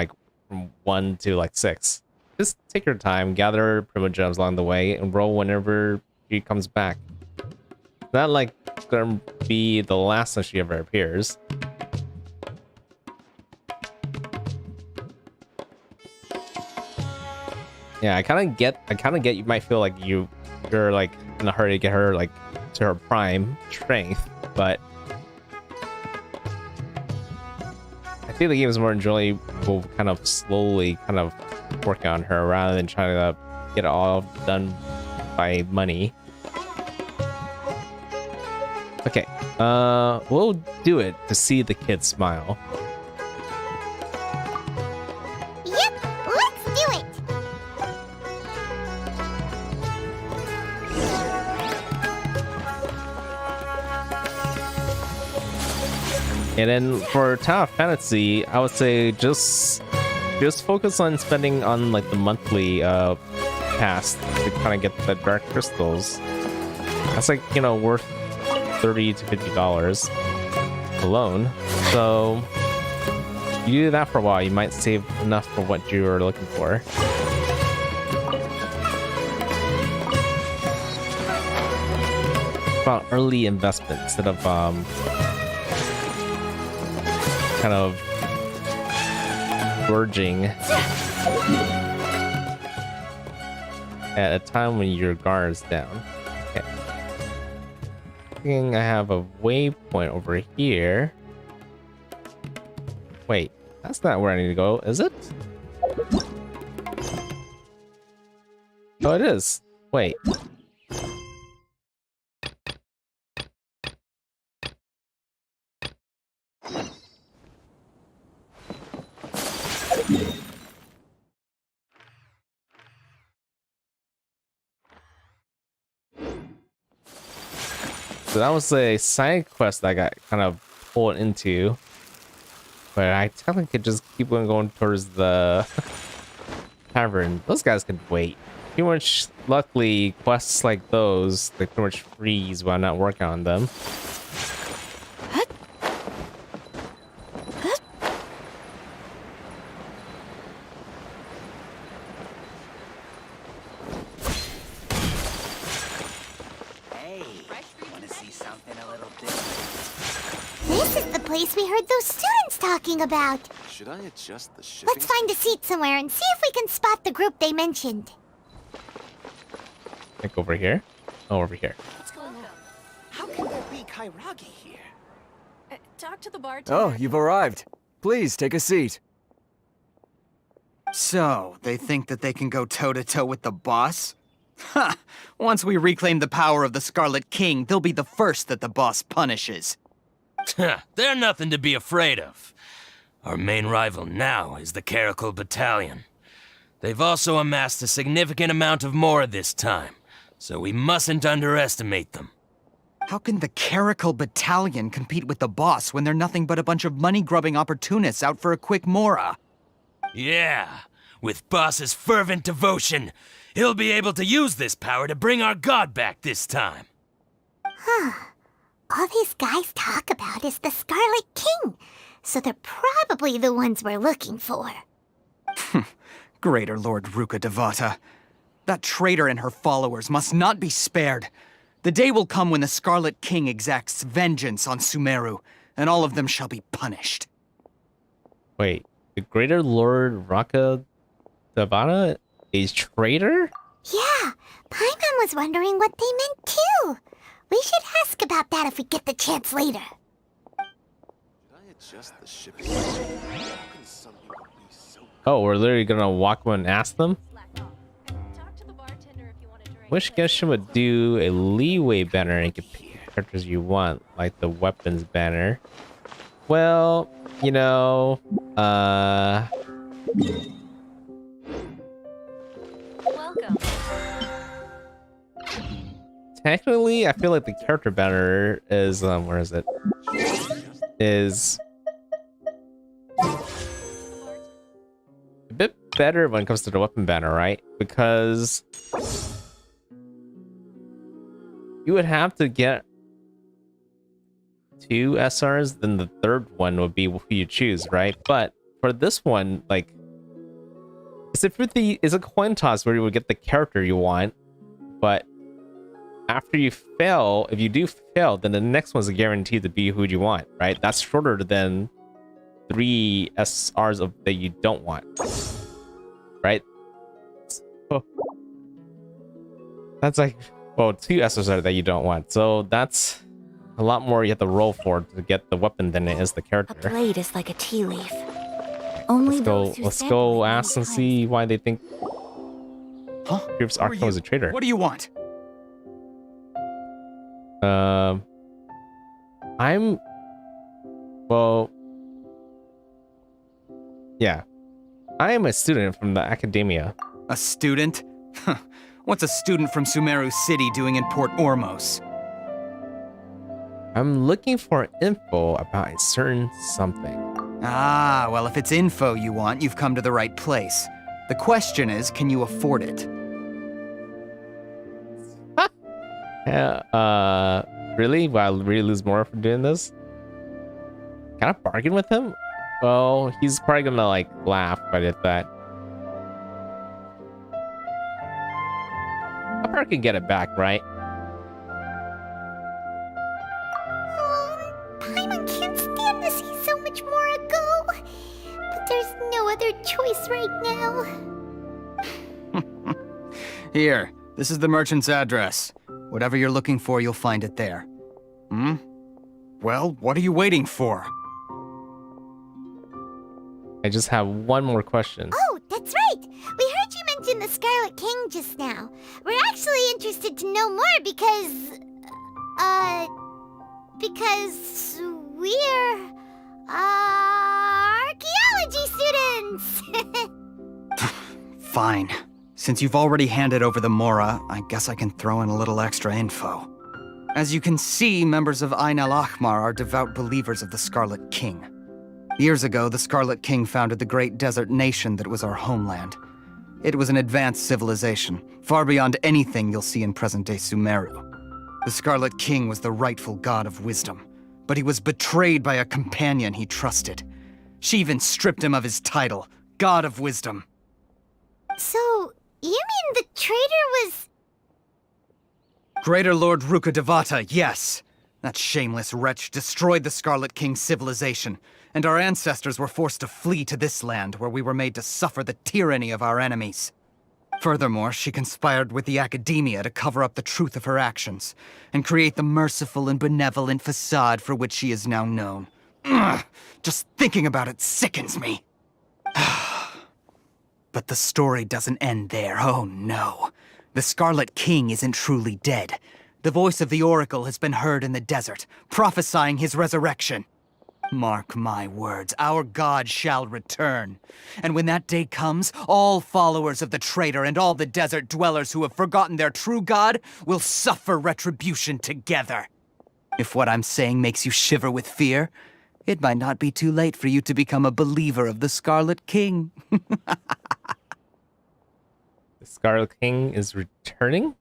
1 to 6. Just take your time, gather Primo Gems along the way, and roll whenever she comes back. Not like gonna be the last time she ever appears. Yeah, I kind of get you might feel like you're in a hurry to get her to her prime strength, but I think the game is more enjoyable kind of slowly working on her rather than trying to get it all done by money. Okay, we'll do it to see the kids smile. Yep, let's do it! And then for Tower of Fantasy, I would say just focus on spending on the monthly pass to kind of get the dark crystals. That's worth $30 to $50 alone. So you do that for a while, you might save enough for what you are looking for. About early investment instead of kind of verging at a time when your guard is down. Okay. I have a waypoint over here. Wait, that's not where I need to go, is it? Oh, it is. Wait. So that was a side quest that I got kind of pulled into. But I technically could just keep on going towards the tavern. Those guys can wait. Pretty much, luckily, quests like those, they pretty much freeze while not working on them. This is the place we heard those students talking about. Should I adjust the shipping? Let's find a seat somewhere and see if we can spot the group they mentioned. Like over here? Oh, over here. What's going on? How can there be Kairagi here? Talk to the bartender. Oh, you've arrived. Please take a seat. So, they think that they can go toe-to-toe with the boss? Ha! Once we reclaim the power of the Scarlet King, they'll be the first that the boss punishes. They're nothing to be afraid of. Our main rival now is the Caracal Battalion. They've also amassed a significant amount of more this time, so we mustn't underestimate them. How can the Caracal Battalion compete with the boss when they're nothing but a bunch of money-grubbing opportunists out for a quick mora? Yeah, with Boss's fervent devotion, he'll be able to use this power to bring our god back this time. Huh. All these guys talk about is the Scarlet King, so they're probably the ones we're looking for. Greater Lord Ruka Devata. That traitor and her followers must not be spared. The day will come when the Scarlet King exacts vengeance on Sumeru, and all of them shall be punished. Wait, the Greater Lord Raka Devata is traitor? Yeah, Paimon was wondering what they meant too. We should ask about that if we get the chance later. Should I adjust the shipping? How can some people be so... Oh, we're literally gonna walk up and ask them? Wish Genshin would do a leeway banner and get characters you want, like the weapons banner. Well, you know, Welcome. technically, I feel like the character banner is, where is it? Is a bit better when it comes to the weapon banner, right? Because you would have to get 2 SRs, then the third one would be who you choose, right? But for this one, like, it's a coin toss where you would get the character you want, but after you fail, if you do fail, then the next one's guaranteed to be who you want, right? That's shorter than 3 SRs that you don't want, right? Oh. That's like, well, 2 SRs that you don't want. So that's a lot more you have to roll for to get the weapon than it is the character. A blade is like a tea leaf. Only Let's go ask and see why they think Archon is a traitor. What do you want? Yeah. I am a student from the academia. A student? What's a student from Sumeru City doing in Port Ormos? I'm looking for info about a certain something. Ah, well, if it's info you want, you've come to the right place. The question is, can you afford it? Really? Will I really lose more for doing this? Can I bargain with him? Well, he's probably gonna, like, laugh if I did that. I probably can get it back, right? Paimon can't stand to see so much more go. But there's no other choice right now. Here, this is the merchant's address. Whatever you're looking for, you'll find it there. Well, what are you waiting for? I just have one more question. Oh, that's right. We heard you mention the Scarlet King just now. We're actually interested to know more because we're archaeology students. Fine. Since you've already handed over the Mora, I guess I can throw in a little extra info. As you can see, members of Ain al-Ahmar are devout believers of the Scarlet King. Years ago, the Scarlet King founded the great desert nation that was our homeland. It was an advanced civilization, far beyond anything you'll see in present-day Sumeru. The Scarlet King was the rightful god of wisdom, but he was betrayed by a companion he trusted. She even stripped him of his title, God of Wisdom. So, you mean the traitor was... Greater Lord Rukkhadevata, yes. That shameless wretch destroyed the Scarlet King's civilization, and our ancestors were forced to flee to this land where we were made to suffer the tyranny of our enemies. Furthermore, she conspired with the Academia to cover up the truth of her actions, and create the merciful and benevolent facade for which she is now known. Ugh, just thinking about it sickens me. But the story doesn't end there, oh no. The Scarlet King isn't truly dead. The voice of the Oracle has been heard in the desert, prophesying his resurrection. Mark my words, our god shall return. And when that day comes, all followers of the traitor and all the desert dwellers who have forgotten their true god will suffer retribution together. If what I'm saying makes you shiver with fear, it might not be too late for you to become a believer of the Scarlet King. The Scarlet King is returning?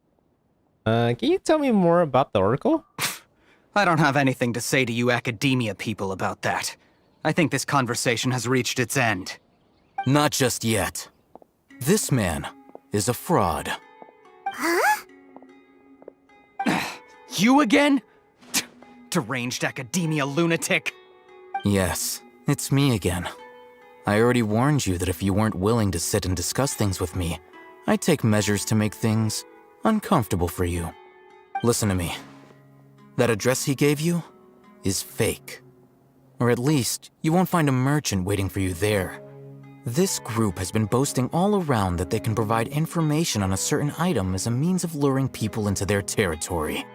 Can you tell me more about the Oracle? I don't have anything to say to you Academia people about that. I think this conversation has reached its end. Not just yet. This man is a fraud. Huh? You again? Deranged Academia lunatic. Yes, it's me again. I already warned you that if you weren't willing to sit and discuss things with me, I'd take measures to make things uncomfortable for you. Listen to me. That address he gave you is fake. Or at least, you won't find a merchant waiting for you there. This group has been boasting all around that they can provide information on a certain item as a means of luring people into their territory.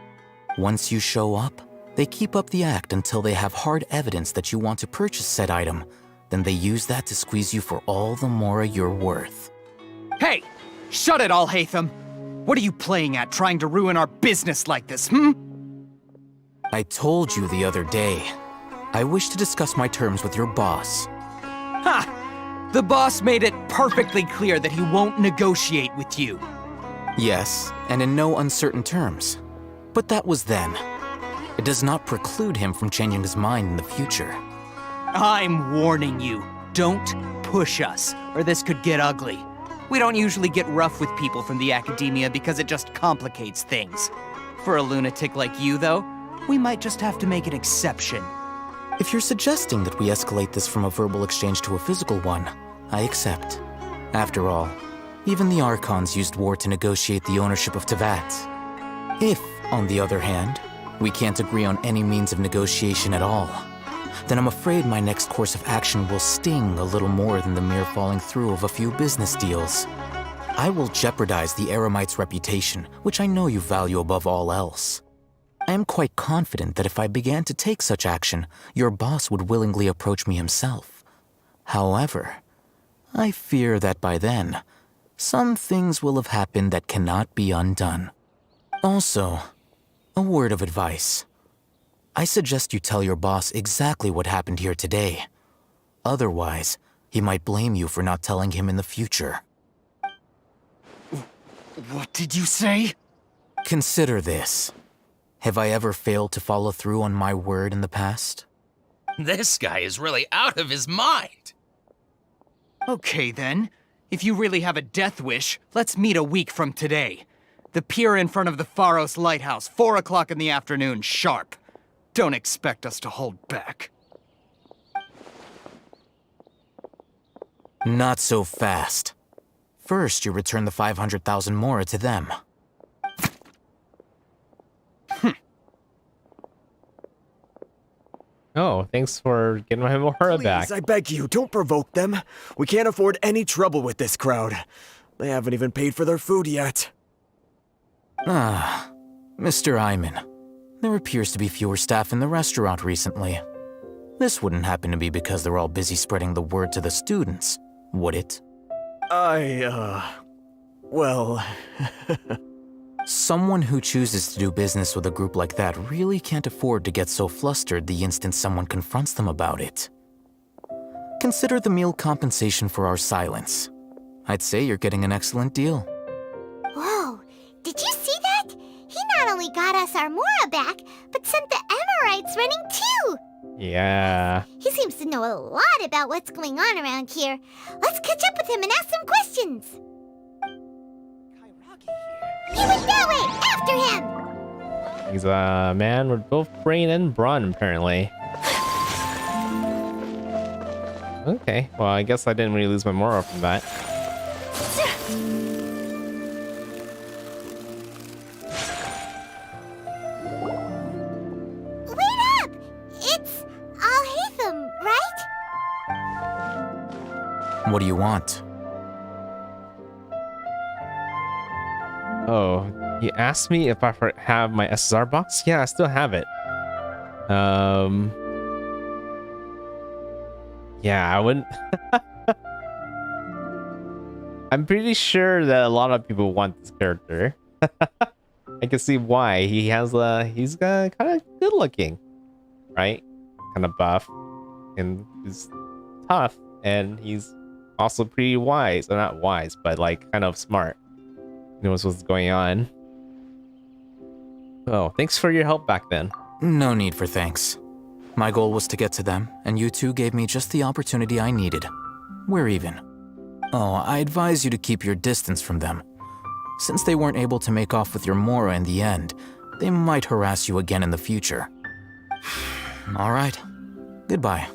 Once you show up, they keep up the act until they have hard evidence that you want to purchase said item. Then they use that to squeeze you for all the more you're worth. Hey! Shut it all, Hatham! What are you playing at, trying to ruin our business like this, hmm? I told you the other day, I wish to discuss my terms with your boss. Ha! The boss made it perfectly clear that he won't negotiate with you. Yes, and in no uncertain terms. But that was then. It does not preclude him from changing his mind in the future. I'm warning you, don't push us, or this could get ugly. We don't usually get rough with people from the Academia because it just complicates things. For a lunatic like you, though, we might just have to make an exception. If you're suggesting that we escalate this from a verbal exchange to a physical one, I accept. After all, even the Archons used war to negotiate the ownership of Teyvat. If, on the other hand, we can't agree on any means of negotiation at all, then I'm afraid my next course of action will sting a little more than the mere falling through of a few business deals. I will jeopardize the Eremite's reputation, which I know you value above all else. I am quite confident that if I began to take such action, your boss would willingly approach me himself. However, I fear that by then, some things will have happened that cannot be undone. Also, a word of advice. I suggest you tell your boss exactly what happened here today. Otherwise, he might blame you for not telling him in the future. What did you say? Consider this. Have I ever failed to follow through on my word in the past? This guy is really out of his mind. Okay then. If you really have a death wish, let's meet a week from today. The pier in front of the Pharos Lighthouse, 4 o'clock in the afternoon, sharp. Don't expect us to hold back. Not so fast. First, you return the 500,000 mora to them. Oh, thanks for getting my mora back. Please, I beg you, don't provoke them. We can't afford any trouble with this crowd. They haven't even paid for their food yet. Ah, Mr. Iman. There appears to be fewer staff in the restaurant recently. This wouldn't happen to be because they're all busy spreading the word to the students, would it? Well... Someone who chooses to do business with a group like that really can't afford to get so flustered the instant someone confronts them about it. Consider the meal compensation for our silence. I'd say you're getting an excellent deal. Whoa, did you see that? He not only got us our Mora back, but sent the Amorites running too! Yeah. He seems to know a lot about what's going on around here. Let's catch up with him and ask some questions. He went that way! After him! He's a man with both brain and brawn, apparently. Okay, well, I guess I didn't really lose my moral from that. Wait up! It's Al-Haytham, right? What do you want? Oh, he asked me if I have my SSR box? Yeah, I still have it. Yeah, I wouldn't... I'm pretty sure that a lot of people want this character. I can see why. He has he's kind of good looking, right? Kind of buff, and he's tough, and he's also pretty wise. Or not wise, but like kind of smart. He knows what's going on. Oh, thanks for your help back then. No need for thanks. My goal was to get to them, and you two gave me just the opportunity I needed. We're even. Oh, I advise you to keep your distance from them. Since they weren't able to make off with your Mora in the end, they might harass you again in the future. All right. Goodbye.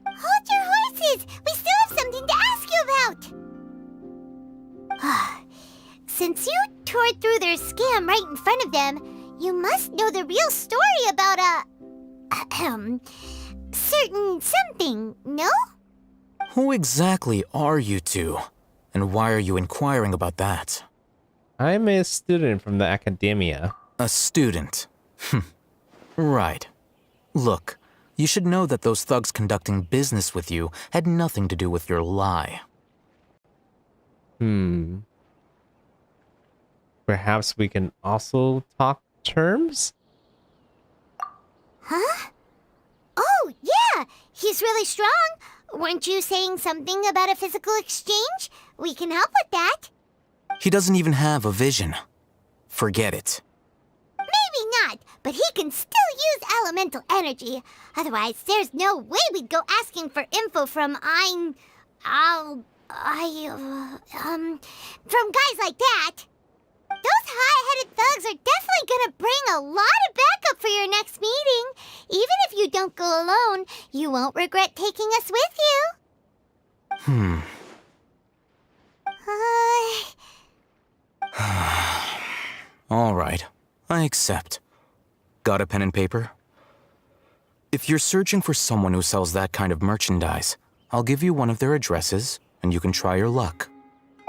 Hold your horses! We still have something to ask you about! Since you tore through their scam right in front of them, you must know the real story about certain something, no? Who exactly are you two? And why are you inquiring about that? I'm a student from the academia. A student? Right. Look, you should know that those thugs conducting business with you had nothing to do with your lie. Perhaps we can also talk terms? Huh? Oh, yeah! He's really strong! Weren't you saying something about a physical exchange? We can help with that. He doesn't even have a vision. Forget it. Maybe not, but he can still use elemental energy. Otherwise, there's no way we'd go asking for info from from guys like that. Those hot-headed thugs are definitely gonna bring a lot of backup for your next meeting. Even if you don't go alone, you won't regret taking us with you. All right, I accept. Got a pen and paper? If you're searching for someone who sells that kind of merchandise, I'll give you one of their addresses, and you can try your luck.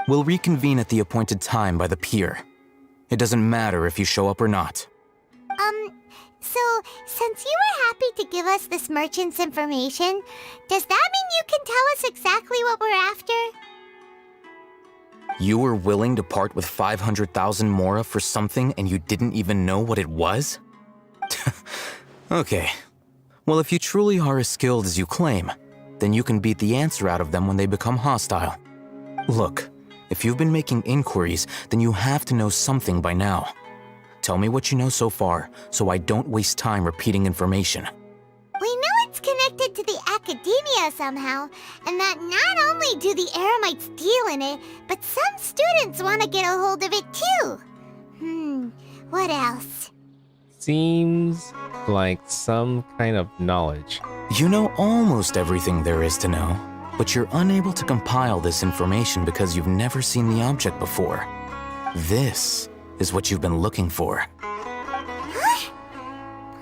We'll reconvene at the appointed time by the pier. It doesn't matter if you show up or not. So, since you were happy to give us this merchant's information, does that mean you can tell us exactly what we're after? You were willing to part with 500,000 Mora for something and you didn't even know what it was? Okay. Well, if you truly are as skilled as you claim, then you can beat the answer out of them when they become hostile. Look, if you've been making inquiries, then you have to know something by now. Tell me what you know so far, so I don't waste time repeating information. We know it's connected to the academia somehow, and that not only do the Eremites deal in it, but some students want to get a hold of it too. What else? Seems like some kind of knowledge. You know almost everything there is to know, but you're unable to compile this information because you've never seen the object before. This is what you've been looking for. Huh?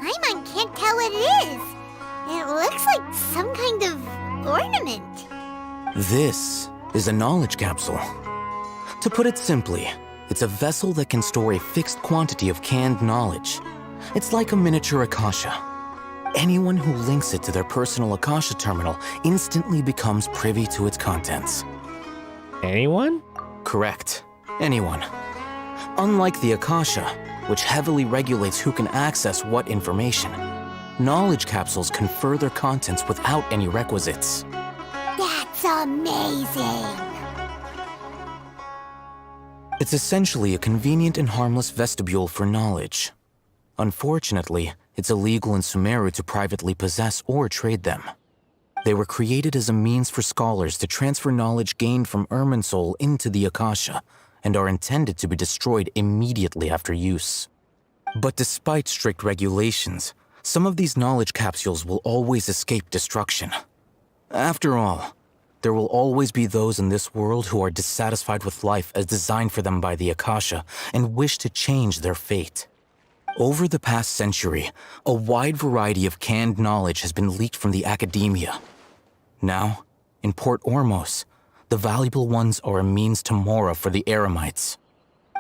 Paimon can't tell what it is. It looks like some kind of ornament. This is a knowledge capsule. To put it simply, it's a vessel that can store a fixed quantity of canned knowledge. It's like a miniature Akasha. Anyone who links it to their personal Akasha terminal instantly becomes privy to its contents. Anyone? Correct. Anyone. Unlike the Akasha, which heavily regulates who can access what information, knowledge capsules confer their contents without any requisites. That's amazing! It's essentially a convenient and harmless vestibule for knowledge. Unfortunately, it's illegal in Sumeru to privately possess or trade them. They were created as a means for scholars to transfer knowledge gained from Irminsul into the Akasha, and are intended to be destroyed immediately after use. But despite strict regulations, some of these knowledge capsules will always escape destruction. After all, there will always be those in this world who are dissatisfied with life as designed for them by the Akasha and wish to change their fate. Over the past century, a wide variety of canned knowledge has been leaked from the academia. Now, in Port Ormos, the valuable ones are a means to Mora for the Eremites.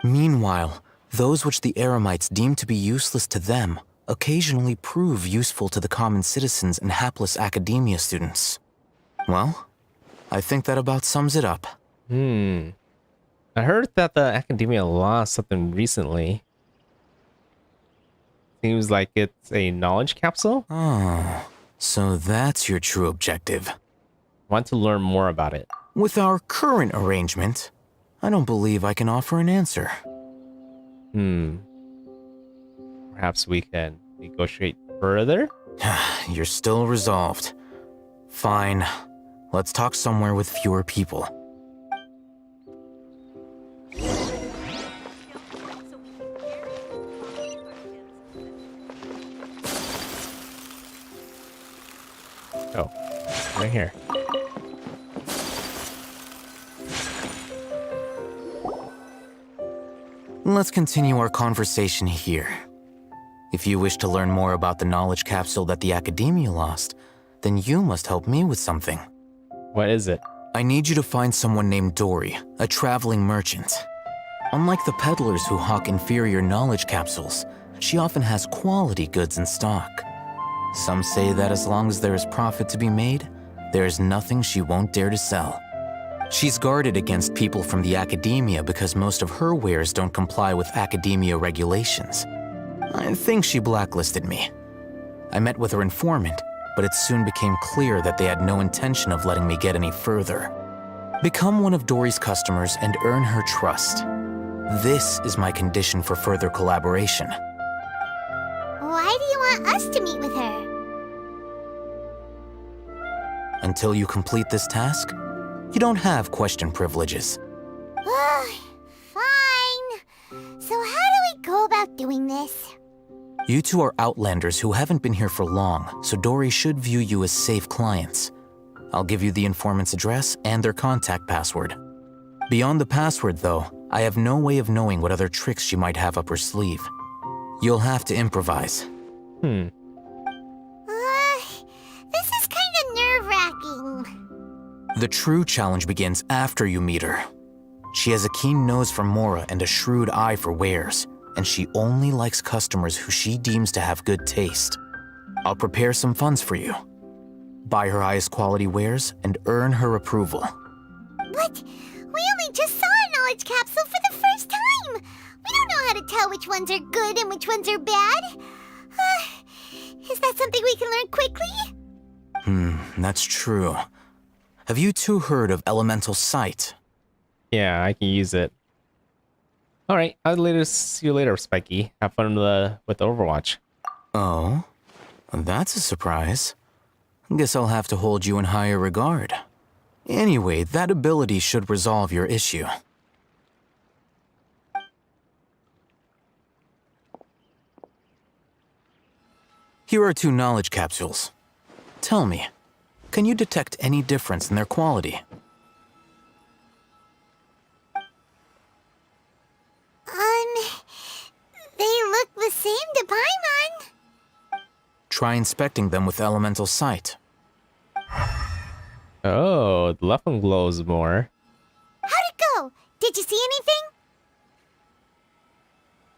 Meanwhile, those which the Eremites deem to be useless to them occasionally prove useful to the common citizens and hapless academia students. Well, I think that about sums it up. I heard that the academia lost something recently. Seems like it's a knowledge capsule? Oh, so that's your true objective. Want to learn more about it. With our current arrangement, I don't believe I can offer an answer. Perhaps we can negotiate further? You're still resolved. Fine. Let's talk somewhere with fewer people. Oh, right here. Let's continue our conversation here. If you wish to learn more about the knowledge capsule that the Academia lost, then you must help me with something. What is it? I need you to find someone named Dory, a traveling merchant. Unlike the peddlers who hawk inferior knowledge capsules, she often has quality goods in stock. Some say that as long as there is profit to be made, there is nothing she won't dare to sell. She's guarded against people from the Academia because most of her wares don't comply with Academia regulations. I think she blacklisted me. I met with her informant, but it soon became clear that they had no intention of letting me get any further. Become one of Dory's customers and earn her trust. This is my condition for further collaboration. Why do you want us to meet with her? Until you complete this task, you don't have question privileges. Fine. So how do we go about doing this? You two are outlanders who haven't been here for long, so Dory should view you as safe clients. I'll give you the informant's address and their contact password. Beyond the password, though, I have no way of knowing what other tricks she might have up her sleeve. You'll have to improvise. This is kind of nerve-wracking. The true challenge begins after you meet her. She has a keen nose for Mora and a shrewd eye for wares, and she only likes customers who she deems to have good taste. I'll prepare some funds for you. Buy her highest quality wares and earn her approval. But we only just saw a knowledge capsule for the first time. We don't know how to tell which ones are good and which ones are bad. Is that something we can learn quickly? That's true. Have you two heard of Elemental Sight? Yeah, I can use it. Alright, I'll see you later, Spiky. Have fun with Overwatch. Oh? That's a surprise. Guess I'll have to hold you in higher regard. Anyway, that ability should resolve your issue. Here are 2 knowledge capsules. Tell me, can you detect any difference in their quality? They look the same to Paimon. Try inspecting them with Elemental Sight. Oh, the left one glows more. How'd it go? Did you see anything?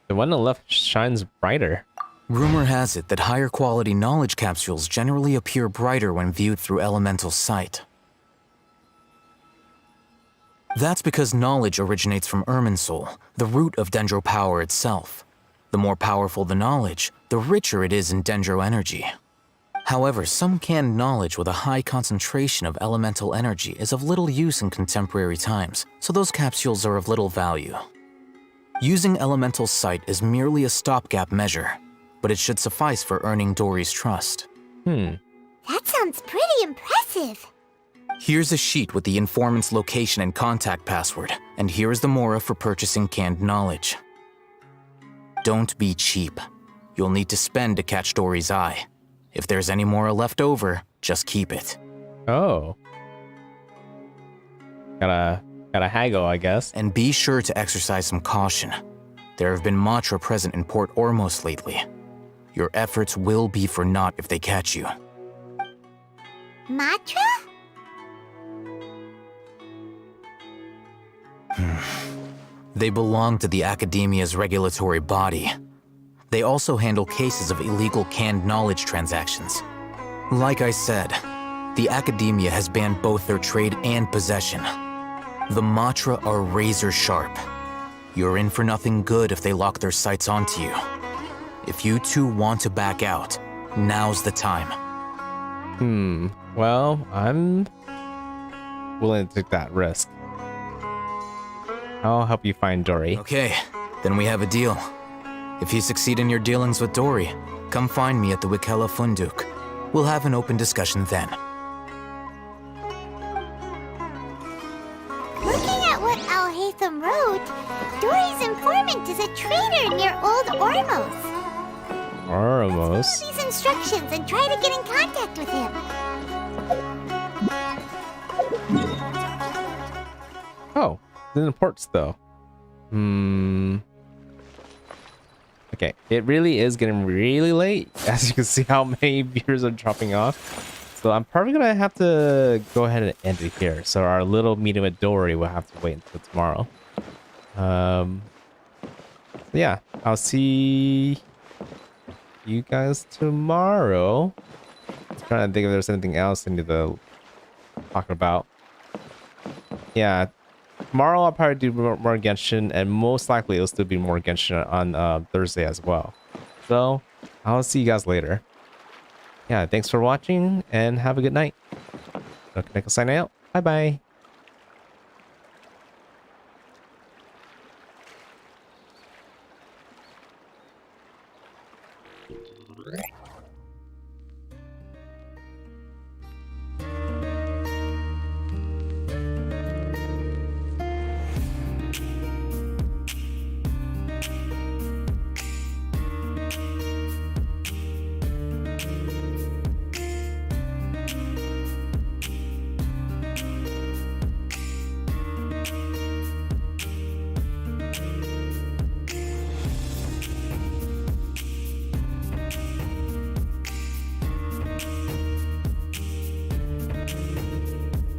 The one on the left shines brighter. Rumor has it that higher quality knowledge capsules generally appear brighter when viewed through Elemental Sight. That's because knowledge originates from Irminsul, the root of Dendro power itself. The more powerful the knowledge, the richer it is in Dendro energy. However, some canned knowledge with a high concentration of elemental energy is of little use in contemporary times, so those capsules are of little value. Using elemental sight is merely a stopgap measure, but it should suffice for earning Dory's trust. That sounds pretty impressive. Here's a sheet with the informant's location and contact password, and here is the mora for purchasing canned knowledge. Don't be cheap. You'll need to spend to catch Dory's eye. If there's any mora left over, just keep it. Oh. Gotta haggle, I guess. And be sure to exercise some caution. There have been Matra present in Port Ormos lately. Your efforts will be for naught if they catch you. Matra? They belong to the Academia's regulatory body. They also handle cases of illegal canned knowledge transactions. Like I said, the Academia has banned both their trade and possession. The Matra are razor sharp. You're in for nothing good if they lock their sights onto you. If you two want to back out, now's the time. Well, I'm willing to take that risk. I'll help you find Dory. Okay, then we have a deal. If you succeed in your dealings with Dory, come find me at the Wikela Funduk. We'll have an open discussion then. Looking at what Al-Haytham wrote, Dory's informant is a traitor near Old Ormos. Ormos? Follow these instructions and try to get in contact with him. Oh, it's in the ports though. Okay, it really is getting really late. As you can see how many viewers are dropping off. So I'm probably gonna have to go ahead and end it here. So our little meeting with Dory will have to wait until tomorrow. Yeah, I'll see you guys tomorrow. I'm trying to think if there's anything else I need to talk about. Yeah, tomorrow I'll probably do more Genshin, and most likely it'll still be more Genshin on Thursday as well. So I'll see you guys later. Yeah, thanks for watching and have a good night. NoukonNeko signing out. Bye bye.